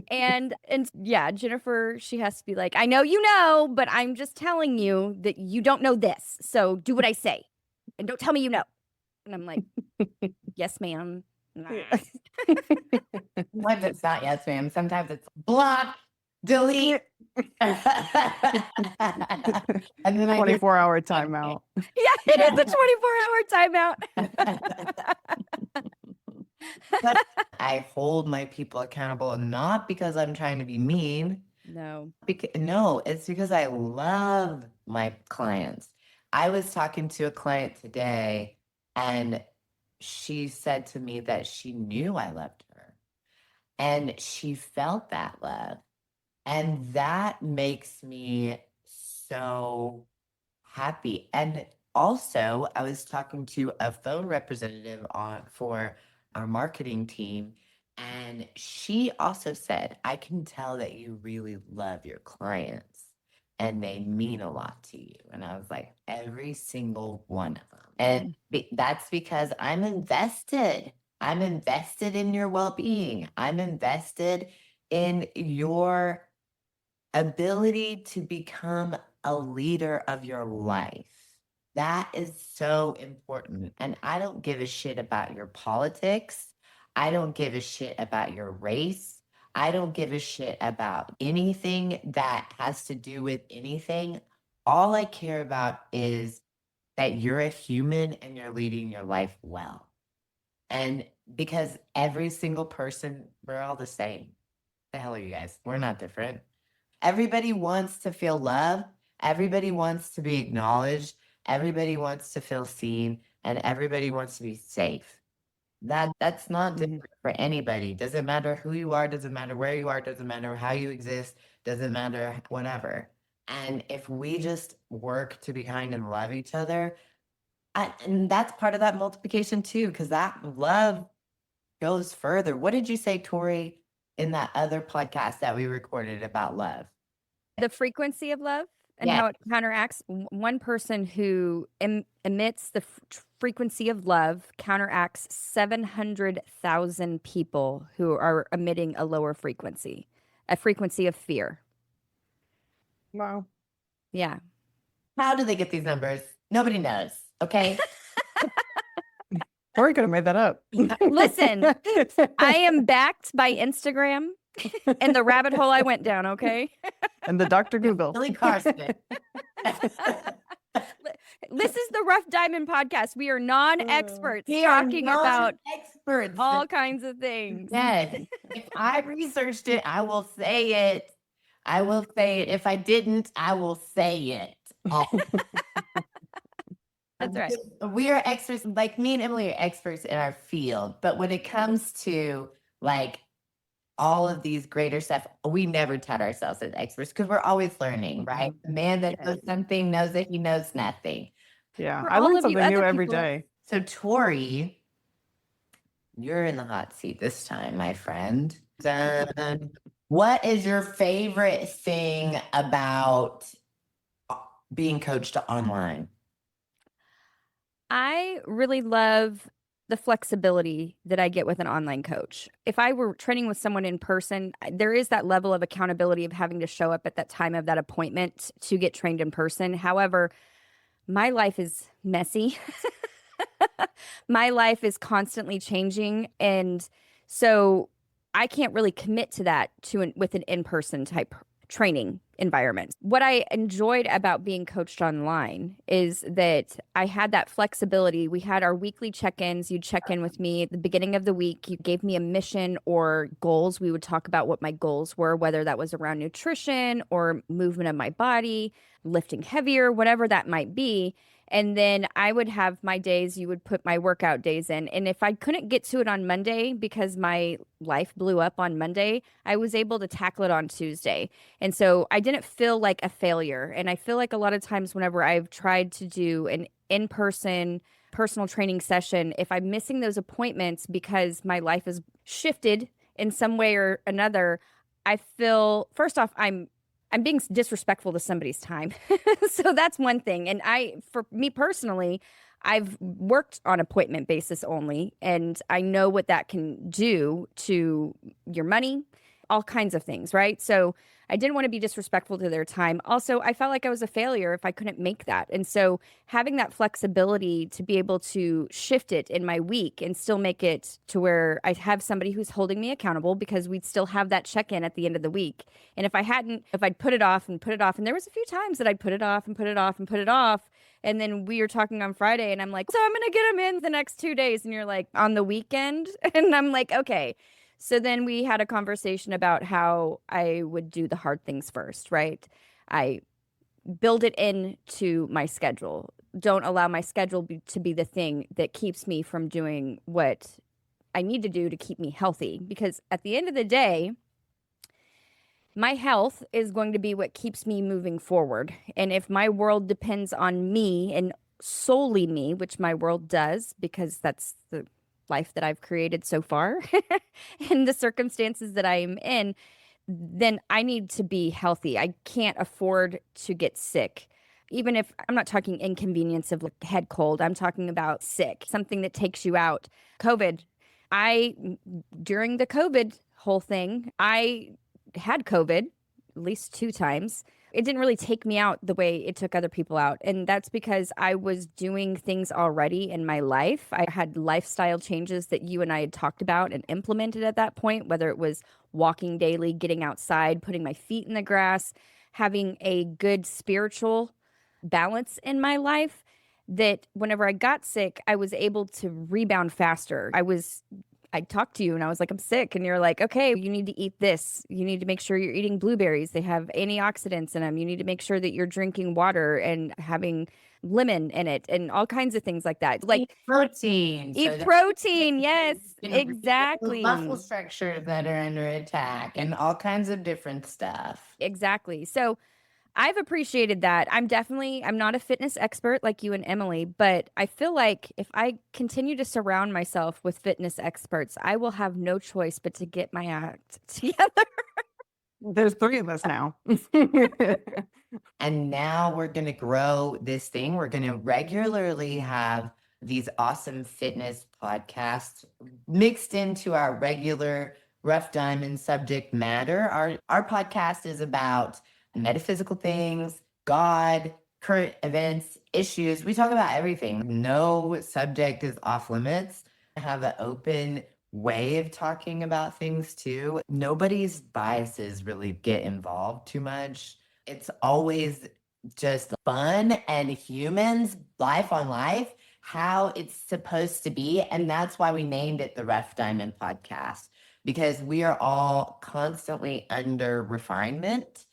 Speaker 2: And yeah, Jennifer, she has to be like, I know you know, but I'm just telling you that you don't know this. So do what I say. And don't tell me you know. And I'm like, yes, ma'am. Nah.
Speaker 1: Sometimes it's not yes, ma'am. Sometimes it's block, delete. And then I just
Speaker 3: 24-hour timeout.
Speaker 2: Yeah, it is a 24-hour timeout.
Speaker 1: but I hold my people accountable, not because I'm trying to be mean.
Speaker 2: No.
Speaker 1: No, it's because I love my clients. I was talking to a client today, and she said to me that she knew I loved her, and she felt that love. And that makes me so happy. And also, I was talking to a phone representative for our marketing team, and she also said, I can tell that you really love your clients and they mean a lot to you. And I was like, every single one of them. And that's because I'm invested. I'm invested in your well being, I'm invested in your ability to become a leader of your life. That is so important. And I don't give a shit about your politics. I don't give a shit about your race. I don't give a shit about anything that has to do with anything. All I care about is that you're a human and you're leading your life well. And because every single person, we're all the same. The hell are you guys? We're not different. Everybody wants to feel love. Everybody wants to be acknowledged. Everybody wants to feel seen, and everybody wants to be safe. That's not different for anybody. Doesn't matter who you are, doesn't matter where you are, doesn't matter how you exist, doesn't matter whatever. And if we just work to be kind and love each other, and that's part of that multiplication too, because that love goes further. What did you say, Tori, in that other podcast that we recorded about love?
Speaker 2: The frequency of love and
Speaker 1: Yeah.
Speaker 2: how it counteracts. One person who emits the frequency of love counteracts 700,000 people who are emitting a lower frequency, a frequency of fear.
Speaker 3: Wow.
Speaker 2: Yeah.
Speaker 1: How do they get these numbers? Nobody knows. Okay.
Speaker 3: Tori could have made that up.
Speaker 2: Listen, I am backed by Instagram and the rabbit hole I went down, okay?
Speaker 3: And the Dr. Google.
Speaker 1: Billy Carson.
Speaker 2: This is the Rough Diamond podcast. We are non-experts
Speaker 1: We are
Speaker 2: talking
Speaker 1: not
Speaker 2: about
Speaker 1: experts.
Speaker 2: all kinds of things.
Speaker 1: Yes. If I researched it, I will say it. I will say it. If I didn't, I will say it.
Speaker 2: That's right.
Speaker 1: We are experts, like me and Emily are experts in our field. But when it comes to like all of these greater stuff, we never tout ourselves as experts because we're always learning, right? The man that knows something knows that he knows nothing.
Speaker 3: Yeah.
Speaker 2: For
Speaker 3: I
Speaker 2: all
Speaker 3: learn
Speaker 2: of you
Speaker 3: something new
Speaker 2: other
Speaker 3: every
Speaker 2: people-
Speaker 3: day.
Speaker 1: So Tori, you're in the hot seat this time, my friend. What is your favorite thing about being coached online?
Speaker 2: I really love the flexibility that I get with an online coach. If I were training with someone in person, there is that level of accountability of having to show up at that time of that appointment to get trained in person. However, my life is messy. My life is constantly changing. And so I can't really commit to that with an in-person type training environment. What I enjoyed about being coached online is that I had that flexibility. We had our weekly check-ins. You'd check in with me at the beginning of the week. You gave me a mission or goals. We would talk about what my goals were, whether that was around nutrition or movement of my body, lifting heavier, whatever that might be. And then I would have my days, you would put my workout days in. And if I couldn't get to it on Monday because my life blew up on Monday, I was able to tackle it on Tuesday. And so I didn't feel like a failure. And I feel like a lot of times whenever I've tried to do an in-person personal training session, if I'm missing those appointments because my life has shifted in some way or another, I feel, first off, I'm being disrespectful to somebody's time. So that's one thing. And for me personally, I've worked on appointment basis only, and I know what that can do to your money, all kinds of things, right? So I didn't want to be disrespectful to their time. Also, I felt like I was a failure if I couldn't make that. And so having that flexibility to be able to shift it in my week and still make it to where I have somebody who's holding me accountable, because we'd still have that check-in at the end of the week. And if I'd put it off and put it off, and there was a few times that I'd put it off and put it off and put it off, and then we were talking on Friday, and I'm like, so I'm going to get them in the next 2 days. And you're like, on the weekend? And I'm like, okay. So then we had a conversation about how I would do the hard things first, right? I build it into my schedule. Don't allow my schedule to be the thing that keeps me from doing what I need to do to keep me healthy. Because at the end of the day, my health is going to be what keeps me moving forward. And if my world depends on me and solely me, which my world does, because that's the life that I've created so far and the circumstances that I am in, then I need to be healthy. I can't afford to get sick. Even if I'm not talking inconvenience of like head cold, I'm talking about sick, something that takes you out. COVID. During the COVID whole thing, I had COVID at least 2 times. It didn't really take me out the way it took other people out. And that's because I was doing things already in my life. I had lifestyle changes that you and I had talked about and implemented at that point, whether it was walking daily, getting outside, putting my feet in the grass, having a good spiritual balance in my life, that whenever I got sick, I was able to rebound faster. I talked to you and I was like, I'm sick. And you're like, okay, you need to eat this. You need to make sure you're eating blueberries. They have antioxidants in them. You need to make sure that you're drinking water and having lemon in it and all kinds of things like that. Like
Speaker 1: Eat protein.
Speaker 2: eat
Speaker 1: that
Speaker 2: protein. Yes,
Speaker 1: you can rebuild
Speaker 2: exactly.
Speaker 1: muscle structures that are under attack and all kinds of different stuff.
Speaker 2: Exactly. So I've appreciated that. I'm not a fitness expert like you and Emily, but I feel like if I continue to surround myself with fitness experts, I will have no choice but to get my act together.
Speaker 3: There's 3 of us now.
Speaker 1: And now we're going to grow this thing. We're going to regularly have these awesome fitness podcasts mixed into our regular rough diamond subject matter. Our podcast is about metaphysical things, God, current events, issues. We talk about everything. No subject is off limits. I have an open way of talking about things too. Nobody's biases really get involved too much. It's always just fun and humans, life on life, how it's supposed to be. And that's why we named it the Rough Diamond Podcast, because we are all constantly under refinement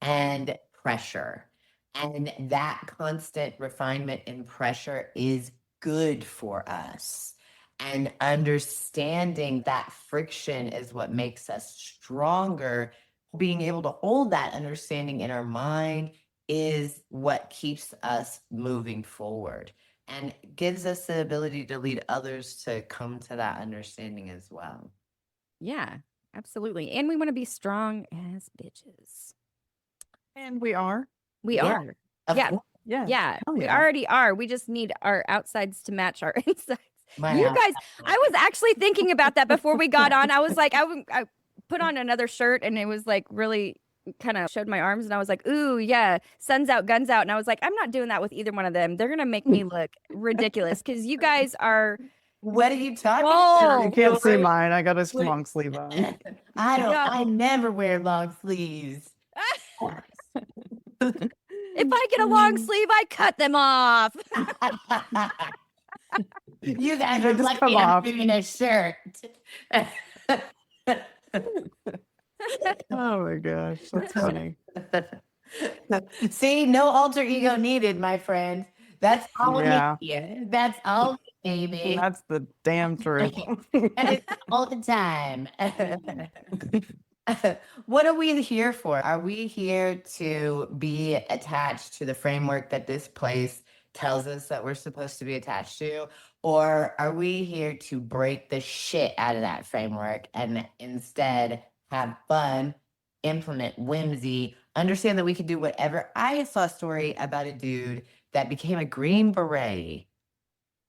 Speaker 1: and pressure. And that constant refinement and pressure is good for us. And understanding that friction is what makes us stronger. Being able to hold that understanding in our mind is what keeps us moving forward and gives us the ability to lead others to come to that understanding as well.
Speaker 2: Yeah, absolutely. And we want to be strong as bitches.
Speaker 3: And we are.
Speaker 2: We
Speaker 1: Yeah,
Speaker 2: are.
Speaker 1: Of
Speaker 2: Yeah.
Speaker 1: course.
Speaker 3: Yeah.
Speaker 2: Yeah,
Speaker 3: Hell
Speaker 2: we
Speaker 3: yeah.
Speaker 2: already are. We just need our outsides to match our insides.
Speaker 1: My
Speaker 2: You
Speaker 1: house-
Speaker 2: guys, I was actually thinking about that before we got on. I was like, I put on another shirt and it was like really kind of showed my arms and I was like, ooh, yeah, sun's out, guns out. And I was like, I'm not doing that with either one of them. They're going to make me look ridiculous because you guys are.
Speaker 1: What are you talking
Speaker 2: Whoa.
Speaker 3: You
Speaker 1: about?
Speaker 3: can't see mine. I got a long sleeve on.
Speaker 2: Yeah.
Speaker 1: I never wear long sleeves.
Speaker 2: If I get a long sleeve, I cut them off.
Speaker 1: You guys
Speaker 3: They
Speaker 1: are
Speaker 3: just
Speaker 1: lucky
Speaker 3: come
Speaker 1: I'm
Speaker 3: off.
Speaker 1: wearing a shirt.
Speaker 3: Oh my gosh, that's funny.
Speaker 1: See, no alter ego needed, my friend. That's all
Speaker 3: Yeah.
Speaker 1: we need. That's all, baby.
Speaker 3: That's the damn truth.
Speaker 1: And it's all the time. What are we here for? Are we here to be attached to the framework that this place tells us that we're supposed to be attached to? Or are we here to break the shit out of that framework and instead have fun, implement whimsy, understand that we can do whatever? I saw a story about a dude that became a Green Beret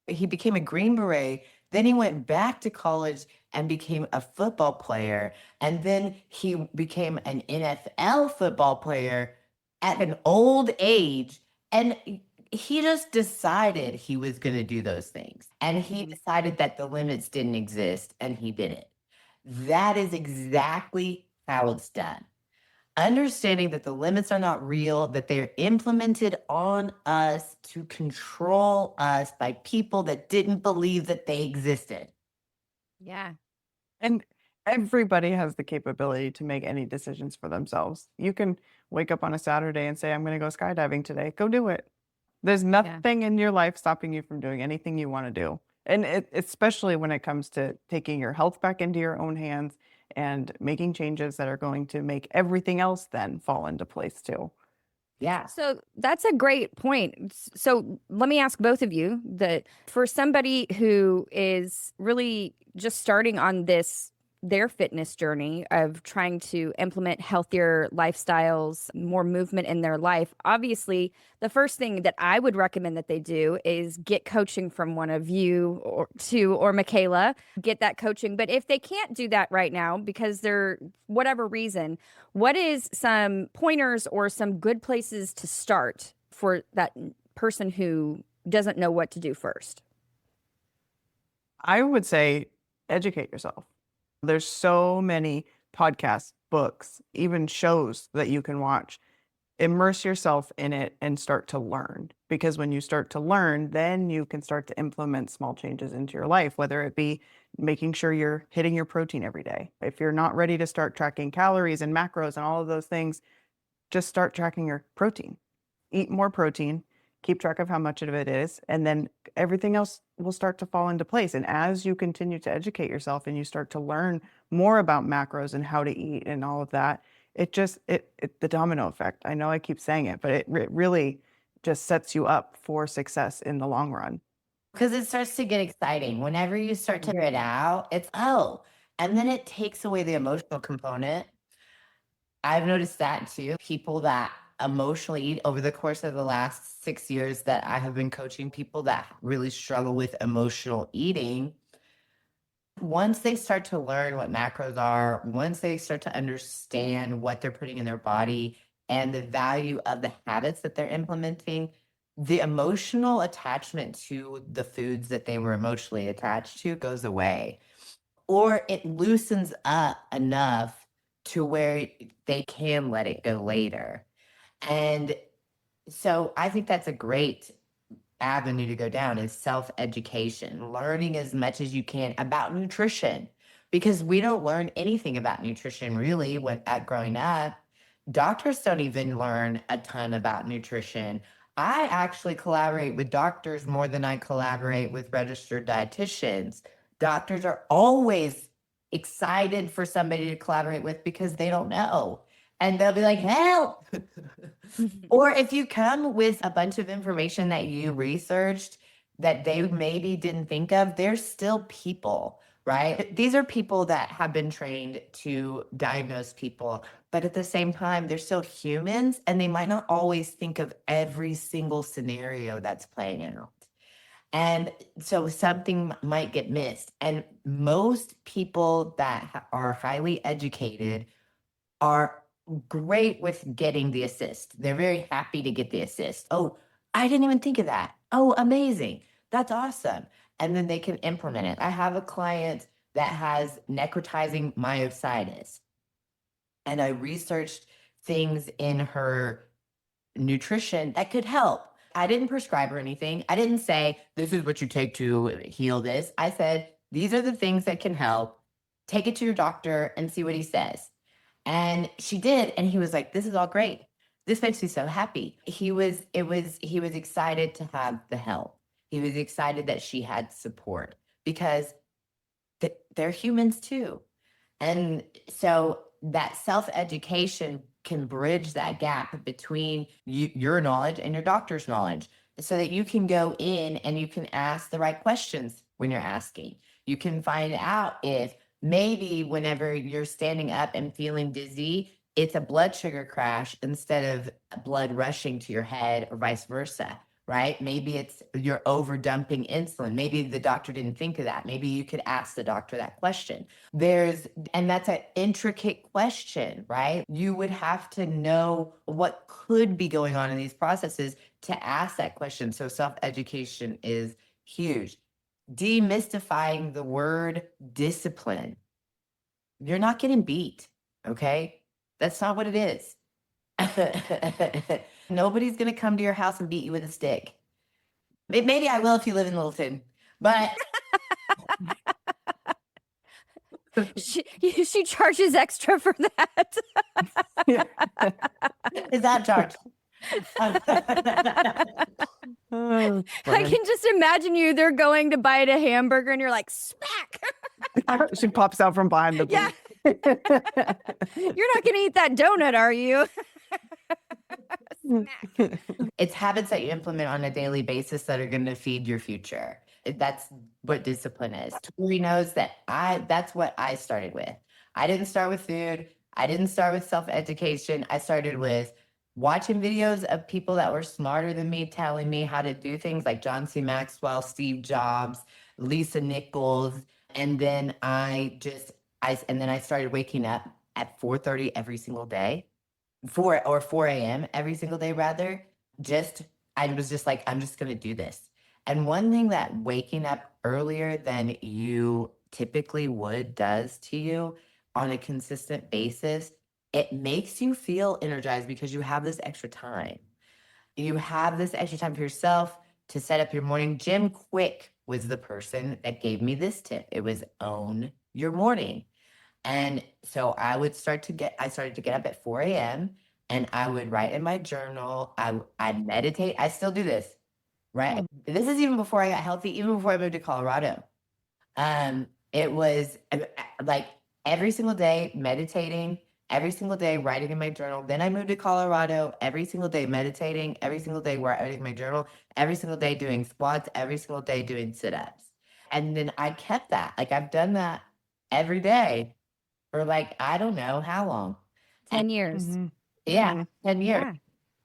Speaker 1: he became a Green Beret. Then he went back to college and became a football player. And then he became an NFL football player at an old age. And he just decided he was going to do those things. And he decided that the limits didn't exist, and he did it. That is exactly how it's done. Understanding that the limits are not real, that they're implemented on us to control us by people that didn't believe that they existed.
Speaker 2: Yeah.
Speaker 3: And everybody has the capability to make any decisions for themselves. You can wake up on a Saturday and say, I'm going to go skydiving today. Go do it. There's nothing in your life stopping you from doing anything you want to do. And especially when it comes to taking your health back into your own hands and making changes that are going to make everything else then fall into place too.
Speaker 1: Yeah.
Speaker 2: So that's a great point. So let me ask both of you that for somebody who is really just starting on their fitness journey of trying to implement healthier lifestyles, more movement in their life, obviously the first thing that I would recommend that they do is get coaching from one of you or Michaela, get that coaching. But if they can't do that right now because they're whatever reason, what is some pointers or some good places to start for that person who doesn't know what to do first?
Speaker 3: I would say educate yourself. There's so many podcasts, books, even shows that you can watch. Immerse yourself in it and start to learn. Because when you start to learn, then you can start to implement small changes into your life, whether it be making sure you're hitting your protein every day. If you're not ready to start tracking calories and macros and all of those things, just start tracking your protein. Eat more protein, keep track of how much of it is, and then everything else will start to fall into place. And as you continue to educate yourself and you start to learn more about macros and how to eat and all of that, the domino effect. I know I keep saying it, but it really just sets you up for success in the long run.
Speaker 1: Because it starts to get exciting. Whenever you start to figure it out, it's, oh, and then it takes away the emotional component. I've noticed that too. People that emotionally eat over the course of the last 6 years that I have been coaching people that really struggle with emotional eating. Once they start to learn what macros are, once they start to understand what they're putting in their body and the value of the habits that they're implementing, the emotional attachment to the foods that they were emotionally attached to goes away. Or it loosens up enough to where they can let it go later. And so I think that's a great avenue to go down is self-education, learning as much as you can about nutrition, because we don't learn anything about nutrition really when at growing up. Doctors don't even learn a ton about nutrition. I actually collaborate with doctors more than I collaborate with registered dietitians. Doctors are always excited for somebody to collaborate with because they don't know. And they'll be like, help. Or if you come with a bunch of information that you researched that they maybe didn't think of, they're still people, right? These are people that have been trained to diagnose people, but at the same time, they're still humans and they might not always think of every single scenario that's playing out. And so something might get missed. And most people that are highly educated are great with getting the assist. They're very happy to get the assist. Oh, I didn't even think of that. Oh, amazing. That's awesome. And then they can implement it. I have a client that has necrotizing myositis, and I researched things in her nutrition that could help. I didn't prescribe her anything. I didn't say, this is what you take to heal this. I said, these are the things that can help. Take it to your doctor and see what he says. And she did. And he was like, this is all great. This makes me so happy. He was excited to have the help. He was excited that she had support because they're humans too. And so that self-education can bridge that gap between your knowledge and your doctor's knowledge so that you can go in and you can ask the right questions when you're asking. You can find out if maybe whenever you're standing up and feeling dizzy, it's a blood sugar crash instead of blood rushing to your head or vice versa. right? Maybe it's you're over dumping insulin. Maybe the doctor didn't think of that. Maybe you could ask the doctor that question. And that's an intricate question, right? You would have to know what could be going on in these processes to ask that question. So self-education is huge. Demystifying the word discipline. You're not getting beat, okay? That's not what it is. Nobody's going to come to your house and beat you with a stick. Maybe I will if you live in Littleton, but
Speaker 2: She charges extra for that.
Speaker 3: Yeah.
Speaker 1: is that charged?
Speaker 3: Oh,
Speaker 2: I
Speaker 3: funny.
Speaker 2: can just imagine you. They're going to bite a hamburger, and you're like, smack.
Speaker 3: She pops out from behind the
Speaker 2: Yeah.
Speaker 3: booth.
Speaker 2: You're not going to eat that donut, are you? Smack.
Speaker 1: It's habits that you implement on a daily basis that are going to feed your future. That's what discipline is. Tori knows that that's what I started with. I didn't start with food. I didn't start with self-education. I started with watching videos of people that were smarter than me telling me how to do things like John C. Maxwell, Steve Jobs, Lisa Nichols. And then I started waking up at 4:30 every single day. 4 a.m. every single day, rather. I was just like, I'm just going to do this. And one thing that waking up earlier than you typically would does to you on a consistent basis, it makes you feel energized because you have this extra time. You have this extra time for yourself to set up your morning. Jim Quick was the person that gave me this tip. It was own your morning. And so I started to get up at 4 a.m. and I would write in my journal. I'd meditate. I still do this, right? This is even before I got healthy, even before I moved to Colorado. It was like every single day meditating, every single day writing in my journal. Then I moved to Colorado, every single day meditating, every single day writing in my journal, every single day doing squats, every single day doing sit-ups. And then I kept that. Like I've done that every day for like, I don't know how long.
Speaker 2: 10 years.
Speaker 3: Mhm.
Speaker 1: Yeah,
Speaker 3: Mhm.
Speaker 1: 10 years.
Speaker 2: Yeah.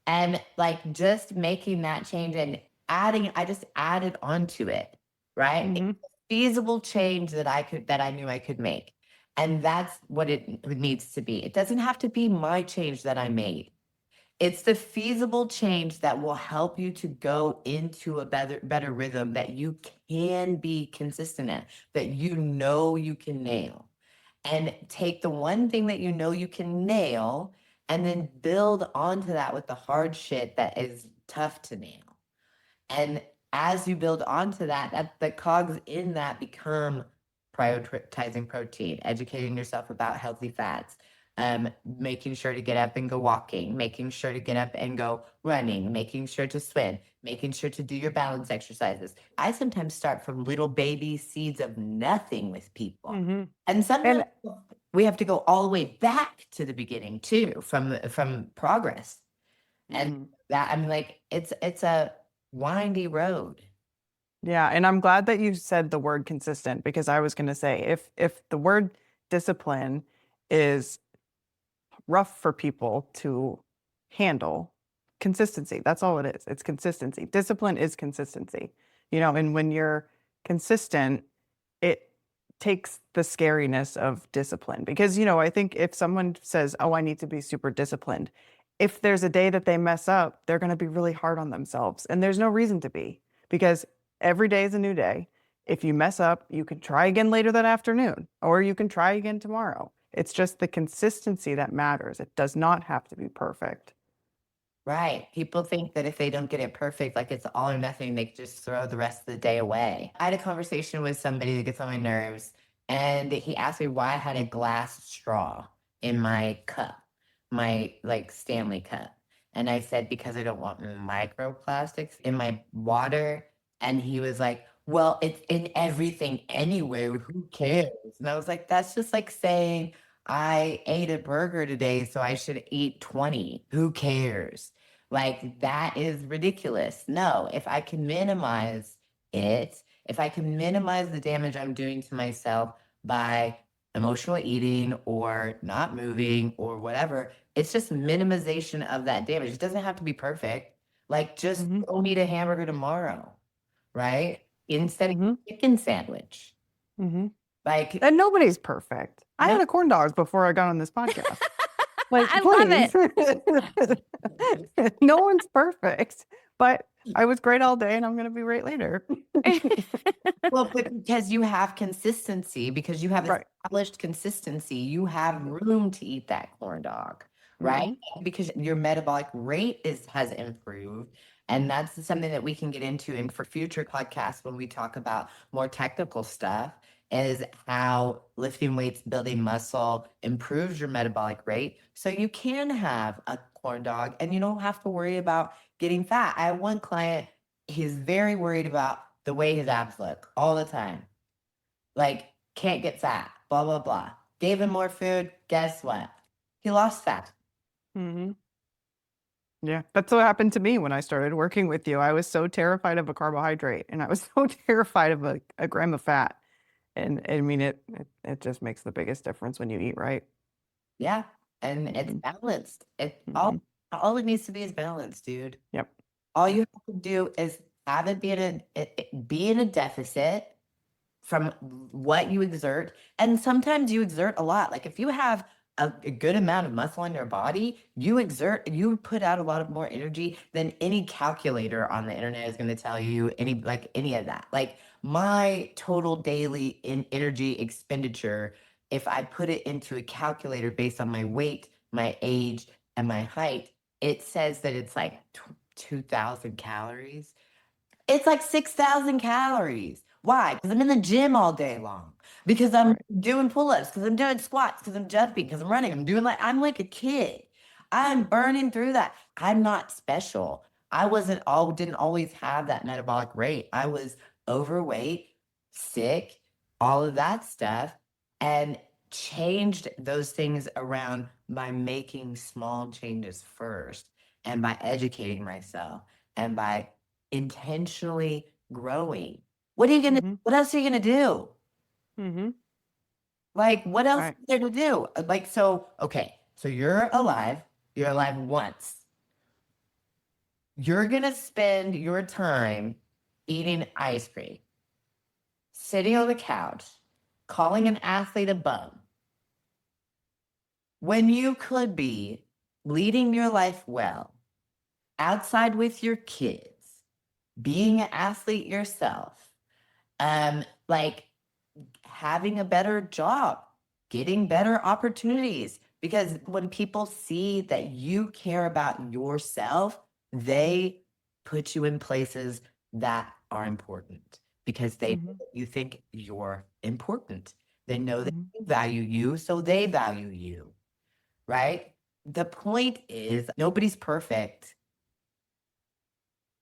Speaker 1: And like just making that change and I just added onto it, right? It's
Speaker 3: Mhm.
Speaker 1: a feasible change that I knew I could make. And that's what it needs to be. It doesn't have to be my change that I made. It's the feasible change that will help you to go into a better rhythm that you can be consistent at, that you know you can nail. And take the one thing that you know you can nail and then build onto that with the hard shit that is tough to nail. And as you build onto that the cogs in that become prioritizing protein, educating yourself about healthy fats, making sure to get up and go walking, making sure to get up and go running, making sure to swim, making sure to do your balance exercises. I sometimes start from little baby seeds of nothing with people.
Speaker 3: Mhm.
Speaker 1: And sometimes we have to go all the way back to the beginning too, from progress. And
Speaker 3: Mhm.
Speaker 1: that I'm like, it's a windy road.
Speaker 3: Yeah, and I'm glad that you said the word consistent because I was going to say if the word discipline is rough for people to handle, consistency, that's all it is. It's consistency. Discipline is consistency. And when you're consistent, it takes the scariness of discipline because I think if someone says, "Oh, I need to be super disciplined," if there's a day that they mess up, they're going to be really hard on themselves, and there's no reason to be because every day is a new day. If you mess up, you can try again later that afternoon, or you can try again tomorrow. It's just the consistency that matters. It does not have to be perfect.
Speaker 1: Right. People think that if they don't get it perfect, like it's all or nothing, they just throw the rest of the day away. I had a conversation with somebody that gets on my nerves, and he asked me why I had a glass straw in my cup, my like Stanley cup. And I said, because I don't want microplastics in my water. And he was like, well, it's in everything anyway. Who cares? And I was like, that's just like saying, I ate a burger today, so I should eat 20. Who cares? Like, that is ridiculous. No, if I can minimize it, if I can minimize the damage I'm doing to myself by emotional eating or not moving or whatever, it's just minimization of that damage. It doesn't have to be perfect. Like, just
Speaker 3: Mhm.
Speaker 1: go eat a hamburger tomorrow, right? Instead of
Speaker 3: Mhm.
Speaker 1: a chicken sandwich.
Speaker 3: Mhm.
Speaker 1: Like,
Speaker 3: And nobody's perfect. I
Speaker 1: no.
Speaker 3: had a corn dog before I got on this podcast. Like,
Speaker 2: I love
Speaker 3: please. No one's perfect, but I was great all day and I'm going to be great later.
Speaker 2: it.
Speaker 1: Well, but because you have consistency, because you have
Speaker 3: Right.
Speaker 1: established consistency, you have room to eat that corn dog, right?
Speaker 3: Mhm.
Speaker 1: Because your metabolic rate has improved. And that's something that we can get into in for future podcasts when we talk about more technical stuff, is how lifting weights, building muscle improves your metabolic rate. So you can have a corn dog and you don't have to worry about getting fat. I have one client, he's very worried about the way his abs look all the time. Like, can't get fat, blah, blah, blah. Gave him more food. Guess what? He lost fat.
Speaker 3: Mhm. Yeah, that's what happened to me when I started working with you. I was so terrified of a carbohydrate and I was so terrified of a gram of fat. And I mean, it just makes the biggest difference when you eat right.
Speaker 1: Yeah. And it's
Speaker 3: Mhm.
Speaker 1: balanced.
Speaker 3: Mhm.
Speaker 1: All it needs to be is balance, dude.
Speaker 3: Yep.
Speaker 1: All you have to do is have it be in a deficit from what you exert. And sometimes you exert a lot. Like, if you have a good amount of muscle on your body, you put out a lot of more energy than any calculator on the internet is going to tell you, any of that. Like, my total daily energy expenditure, if I put it into a calculator based on my weight, my age, and my height, it says that it's like 2,000 calories. It's like 6,000 calories. Why? Because I'm in the gym all day long. Because I'm
Speaker 3: Right.
Speaker 1: doing pull-ups, because I'm doing squats, because I'm jumping, because I'm running. I'm like a kid. I'm burning through that. I'm not special. Didn't always have that metabolic rate. I was overweight, sick, all of that stuff, and changed those things around by making small changes first, and by educating myself, and by intentionally growing.
Speaker 3: Mhm.
Speaker 1: What else are you gonna do?
Speaker 3: Mhm.
Speaker 1: Like, what else
Speaker 3: Right.
Speaker 1: is there to do? Like, so, okay, so you're alive once. You're gonna spend your time eating ice cream, sitting on the couch, calling an athlete a bum, when you could be leading your life well, outside with your kids, being an athlete yourself, like, having a better job, getting better opportunities. Because when people see that you care about yourself, they put you in places that are important, because they know
Speaker 3: Mhm.
Speaker 1: that you think you're important. They know that
Speaker 3: Mhm.
Speaker 1: you value you, so they value you, right? The point is, nobody's perfect.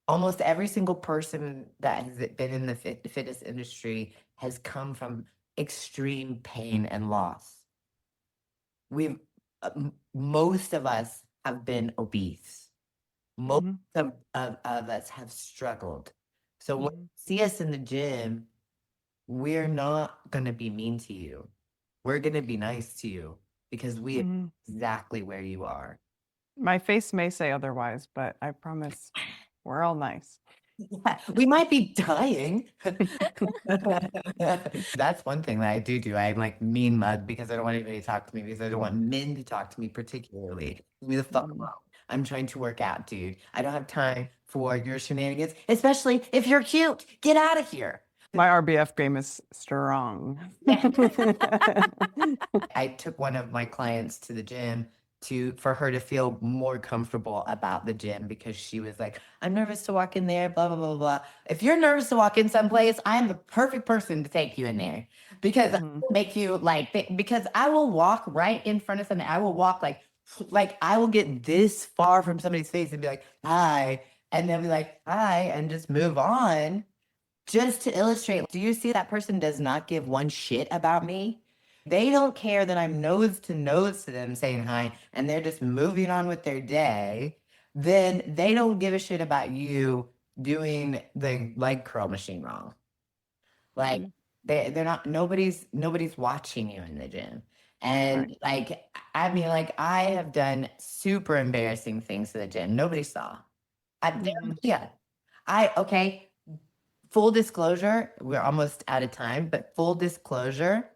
Speaker 1: Almost every single person that has been in the fitness industry has come from extreme pain and loss. We've Most of us have been obese. Most
Speaker 3: Mhm.
Speaker 1: of us have struggled. So when you
Speaker 3: Mhm.
Speaker 1: see us in the gym, we're not going to be mean to you. We're going to be nice to you, because we are
Speaker 3: Mhm.
Speaker 1: exactly where you are.
Speaker 3: My face may say otherwise, but I promise we're all nice.
Speaker 1: Yeah, we might be dying. That's one thing that I do. I'm like mean mug, because I don't want anybody to talk to me, because I don't want men to talk to me particularly. Leave me the fuck
Speaker 3: Mhm.
Speaker 1: alone. I'm trying to work out, dude. I don't have time for your shenanigans, especially if you're cute. Get out of here.
Speaker 3: My RBF game is strong.
Speaker 1: Yeah. I took one of my clients to the gym for her to feel more comfortable about the gym, because she was like, I'm nervous to walk in there, blah, blah, blah, blah. If you're nervous to walk in someplace, I am the perfect person to take you in there, because I
Speaker 3: Mhm.
Speaker 1: will make you because I will walk right in front of something. I will walk like I will get this far from somebody's face and be like, hi, and they'll be like, hi, and just move on. Just to illustrate, do you see that person does not give one shit about me? They don't care that I'm nose to them saying hi, and they're just moving on with their day. Then they don't give a shit about you doing the leg curl machine wrong. Like,
Speaker 3: Mhm.
Speaker 1: they're not, nobody's watching you in the gym.
Speaker 3: Right.
Speaker 1: And like, I mean, like, I have done super embarrassing things to the gym. Nobody saw.
Speaker 3: Mhm.
Speaker 1: Yeah. Okay. Full disclosure, we're almost out of time, but full disclosure,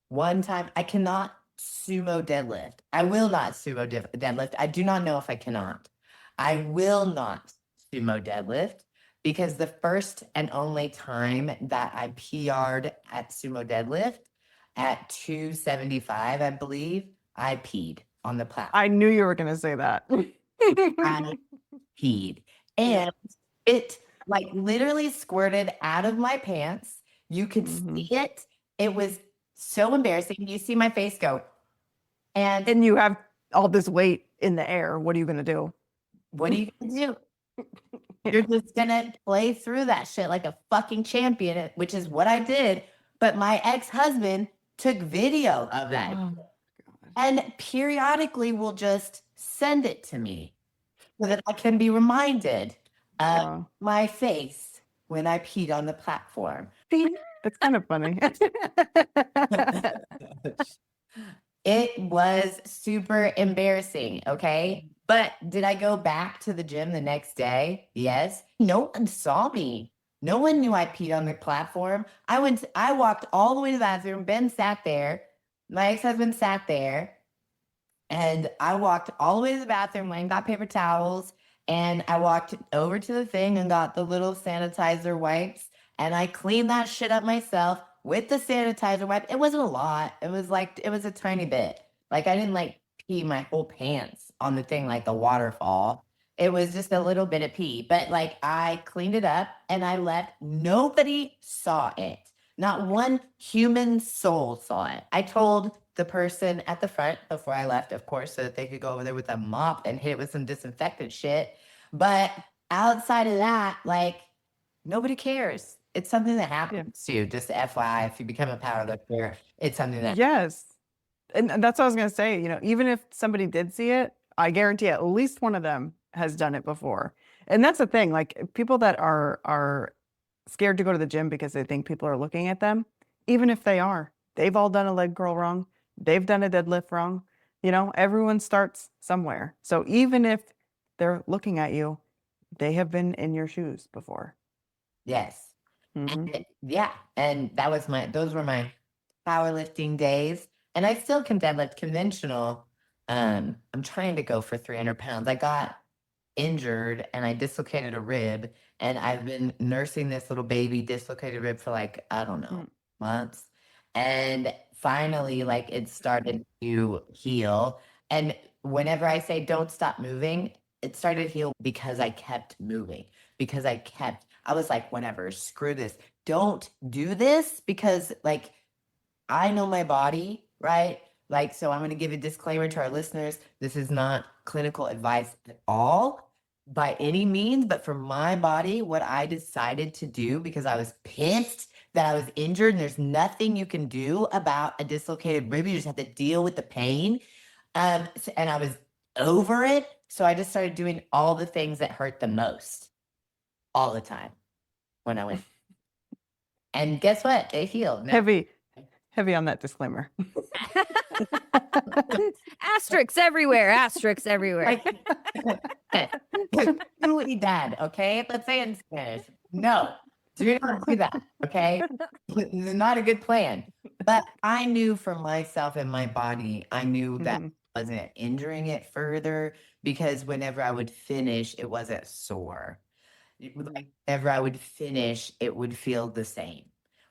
Speaker 1: one time I cannot sumo deadlift. I will not sumo deadlift. I do not know if I cannot. I will not sumo deadlift because the first and only time that I PR'd at sumo deadlift at 275, I believe, I peed on the platform.
Speaker 3: I knew you were going to say that.
Speaker 1: I peed. And it like literally squirted out of my pants. You could see it. It was so embarrassing. You see my face go. And
Speaker 3: You have all this weight in the air. What are you going to do?
Speaker 1: what are you gonna do? You're just gonna play through that shit like a fucking champion, which is what I did. But my ex-husband took video of that and periodically will just send it to me so that I can be reminded of my face when I peed on the platform.
Speaker 3: That's kind of funny.
Speaker 1: It was super embarrassing, okay? But did I go back to the gym the next day? Yes. No one saw me. No one knew I peed on the platform. I walked all the way to the bathroom. Ben sat there. My ex-husband sat there. And I walked all the way to the bathroom, went and got paper towels, and I walked over to the thing and got the little sanitizer wipes, and I cleaned that shit up myself with the sanitizer wipe. It wasn't a lot. It was a tiny bit. Like I didn't like pee my whole pants on the thing like a waterfall. It was just a little bit of pee, but like I cleaned it up and I left. Nobody saw it. Not one human soul saw it. I told the person at the front before I left, of course, so that they could go over there with a mop and hit it with some disinfectant shit. But outside of that, like nobody cares. It's something that happens to you. Just FYI, if you become a powerlifter, it's something that
Speaker 3: Yes. And that's what I was going to say. Even if somebody did see it, I guarantee at least one of them has done it before. And that's the thing. Like people that are scared to go to the gym because they think people are looking at them, even if they are, they've all done a leg curl wrong. They've done a deadlift wrong. Everyone starts somewhere. So even if they're looking at you, they have been in your shoes before.
Speaker 1: yes.
Speaker 3: Mhm.
Speaker 1: And yeah. And those were my powerlifting days. And I still can deadlift conventional. I'm trying to go for 300 pounds. I got injured and I dislocated a rib, and I've been nursing this little baby dislocated rib for like, I don't know, months. And finally, like it started to heal. And whenever I say don't stop moving, it started to heal because I kept moving, because I was like, whatever, screw this. Don't do this because like I know my body, right? Like, so I'm going to give a disclaimer to our listeners. This is not clinical advice at all by any means, but for my body, what I decided to do because I was pissed that I was injured and there's nothing you can do about a dislocated rib. You just have to deal with the pain. And I was over it. So I just started doing all the things that hurt the most all the time when I went. And guess what? They healed. Now,
Speaker 3: Heavy on that disclaimer.
Speaker 2: Asterisks everywhere. Asterisks everywhere.
Speaker 1: Really bad, okay? Let's say it in Spanish. No, do not do that, okay? It's not a good plan. But I knew for myself and my body, I knew that I wasn't injuring it further because whenever I would finish, it wasn't sore. Like, whenever I would finish, it would feel the same.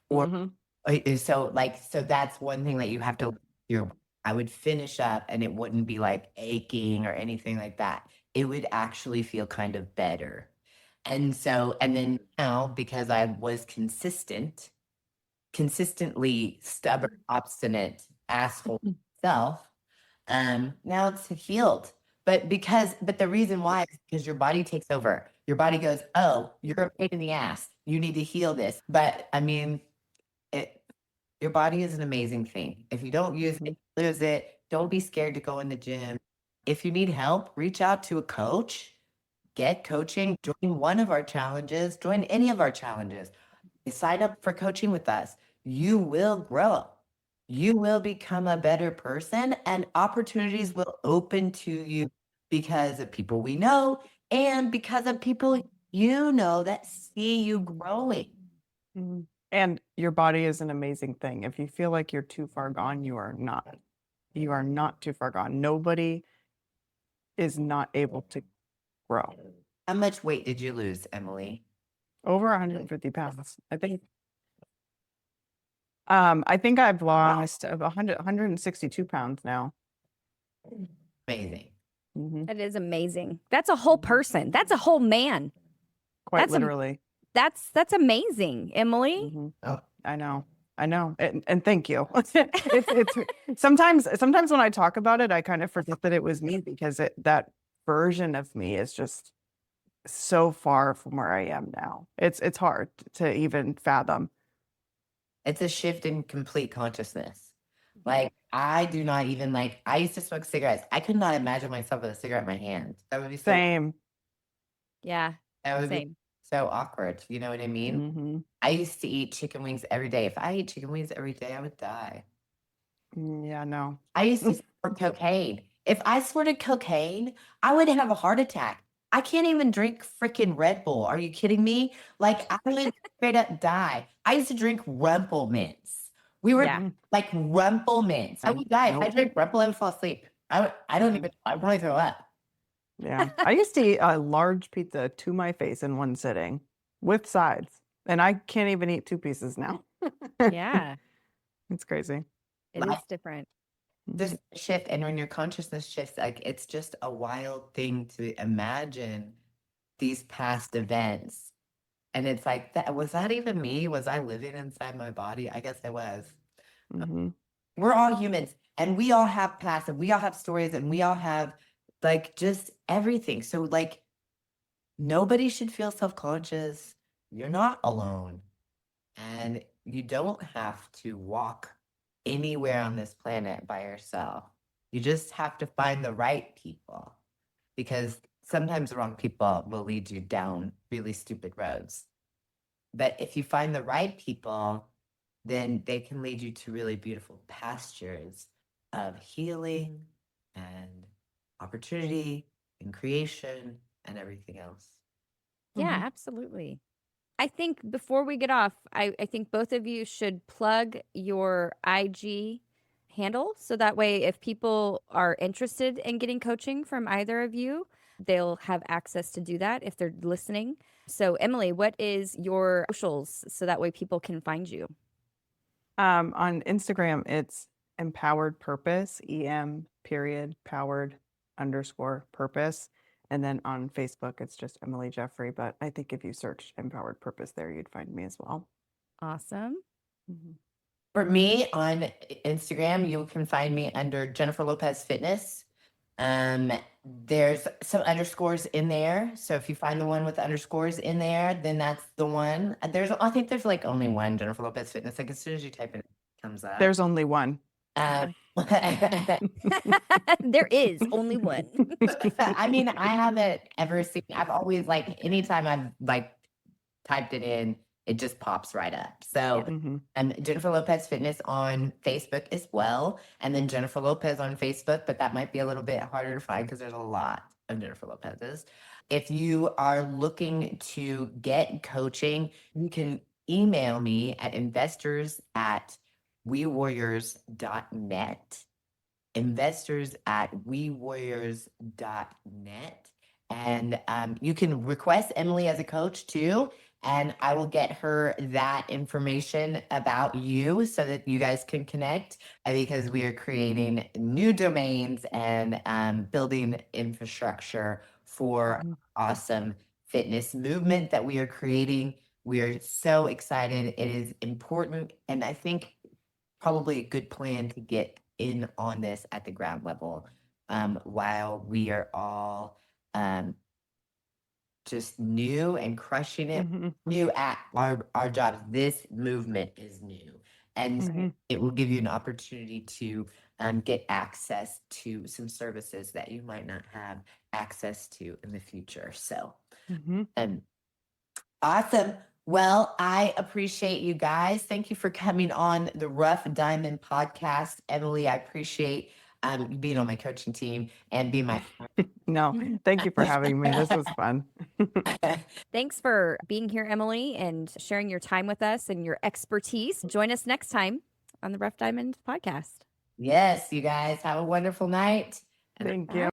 Speaker 1: Or so that's one thing that you have to I would finish up and it wouldn't be like aching or anything like that. It would actually feel kind of better. And then now because I was consistently stubborn, obstinate asshole self, now it's healed. But the reason why is because your body takes over. Your body goes, oh, you're a pain in the ass. You need to heal this. But I mean, your body is an amazing thing. If you don't use it, lose it. Don't be scared to go in the gym. If you need help, reach out to a coach, get coaching, join one of our challenges, join any of our challenges. Sign up for coaching with us. You will grow. You will become a better person and opportunities will open to you because of people we know, and because of people you know that see you growing.
Speaker 3: Mhm. And your body is an amazing thing. If you feel like you're too far gone, you are not. You are not too far gone. Nobody is not able to grow.
Speaker 1: How much weight did you lose, Emily?
Speaker 3: Over 150 pounds. I think I've lost 162 pounds now.
Speaker 1: Amazing.
Speaker 3: Mhm.
Speaker 2: That is amazing. That's a whole person. That's a whole man.
Speaker 3: Quite
Speaker 2: That's
Speaker 3: literally.
Speaker 2: that's amazing, Emily.
Speaker 3: Mhm.
Speaker 1: Oh,
Speaker 3: I know. And thank you. It's sometimes when I talk about it, I kind of forget that it was me because that version of me is just so far from where I am now. It's hard to even fathom.
Speaker 1: it's a shift in complete consciousness. Like, I do not even like, I used to smoke cigarettes. I could not imagine myself with a cigarette in my hand. That would be so,
Speaker 3: Same.
Speaker 2: Yeah,
Speaker 1: that would be
Speaker 2: same.
Speaker 1: so awkward. You know what I mean?
Speaker 3: Mhm.
Speaker 1: I used to eat chicken wings every day. If I ate chicken wings every day, I would die.
Speaker 3: Yeah, no.
Speaker 1: I used to snort cocaine. If I snorted cocaine, I would have a heart attack. I can't even drink freaking Red Bull. Are you kidding me? Like, I would straight up die. I used to drink Rumple Mints. We were
Speaker 2: Yeah.
Speaker 3: Mhm.
Speaker 1: like Rumple Mints. I would die. If I
Speaker 3: Nope.
Speaker 1: drink Rumple, I would fall asleep. I don't even, I'd probably throw up.
Speaker 3: Yeah. I used to eat a large pizza to my face in one sitting with sides. And I can't even eat two pieces now.
Speaker 2: Yeah.
Speaker 3: It's crazy.
Speaker 2: It is
Speaker 1: Life
Speaker 2: different.
Speaker 1: just shift, and when your consciousness shifts, like, it's just a wild thing to imagine these past events. And it's like, that was that even me? Was I living inside my body? I guess I was.
Speaker 3: Mhm.
Speaker 1: We're all humans, and we all have past, and we all have stories, and we all have like just everything. So, like, nobody should feel self-conscious. You're not alone. And you don't have to walk anywhere on this planet by yourself. You just have to find the right people, because sometimes the wrong people will lead you down really stupid roads. But if you find the right people, then they can lead you to really beautiful pastures of healing and opportunity and creation and everything else.
Speaker 2: Yeah,
Speaker 3: Mhm.
Speaker 2: absolutely. I think before we get off, I think both of you should plug your IG handle so that way if people are interested in getting coaching from either of you, they'll have access to do that if they're listening. So, Emily, what is your socials so that way people can find you?
Speaker 3: On Instagram, it's empowered purpose, EM_powered_purpose. And then on Facebook, it's just Emily Jeffrey. But I think if you search empowered purpose there, you'd find me as well.
Speaker 2: Awesome.
Speaker 3: Mhm.
Speaker 1: For me on Instagram, you can find me under Jennifer Lopez Fitness. There's some underscores in there. So if you find the one with the underscores in there, then that's the one. I think there's like only one Jennifer Lopez Fitness. Like, as soon as you type it, it comes up.
Speaker 3: There's only one.
Speaker 1: Um,
Speaker 2: There is only one.
Speaker 1: I mean, I haven't ever seen, I've always, like, anytime I've like typed it in, it just pops right up. So,
Speaker 3: Mhm.
Speaker 1: Jennifer Lopez Fitness on Facebook as well. And then Jennifer Lopez on Facebook, but that might be a little bit harder to find because there's a lot of Jennifer Lopez's. If you are looking to get coaching, you can email me at investors@wewarriors.net. investors@wewarriors.net. And you can request Emily as a coach too. And I will get her that information about you so that you guys can connect, because we are creating new domains and building infrastructure for
Speaker 3: Mhm.
Speaker 1: awesome fitness movement that we are creating. We are so excited. It is important. And I think probably a good plan to get in on this at the ground level, while we are all just new and crushing it.
Speaker 3: Mhm.
Speaker 1: New at our jobs. This movement is new, and
Speaker 3: Mhm.
Speaker 1: it will give you an opportunity to get access to some services that you might not have access to in the future. So,
Speaker 3: Mhm.
Speaker 1: um, awesome. Well, I appreciate you guys. Thank you for coming on the Rough Diamond podcast. Emily, I appreciate being on my coaching team and be my
Speaker 3: No, thank you for having me. This was fun.
Speaker 2: Thanks for being here, Emily, and sharing your time with us and your expertise. Join us next time on the Rough Diamond podcast.
Speaker 1: Yes, you guys have a wonderful night.
Speaker 3: Thank you.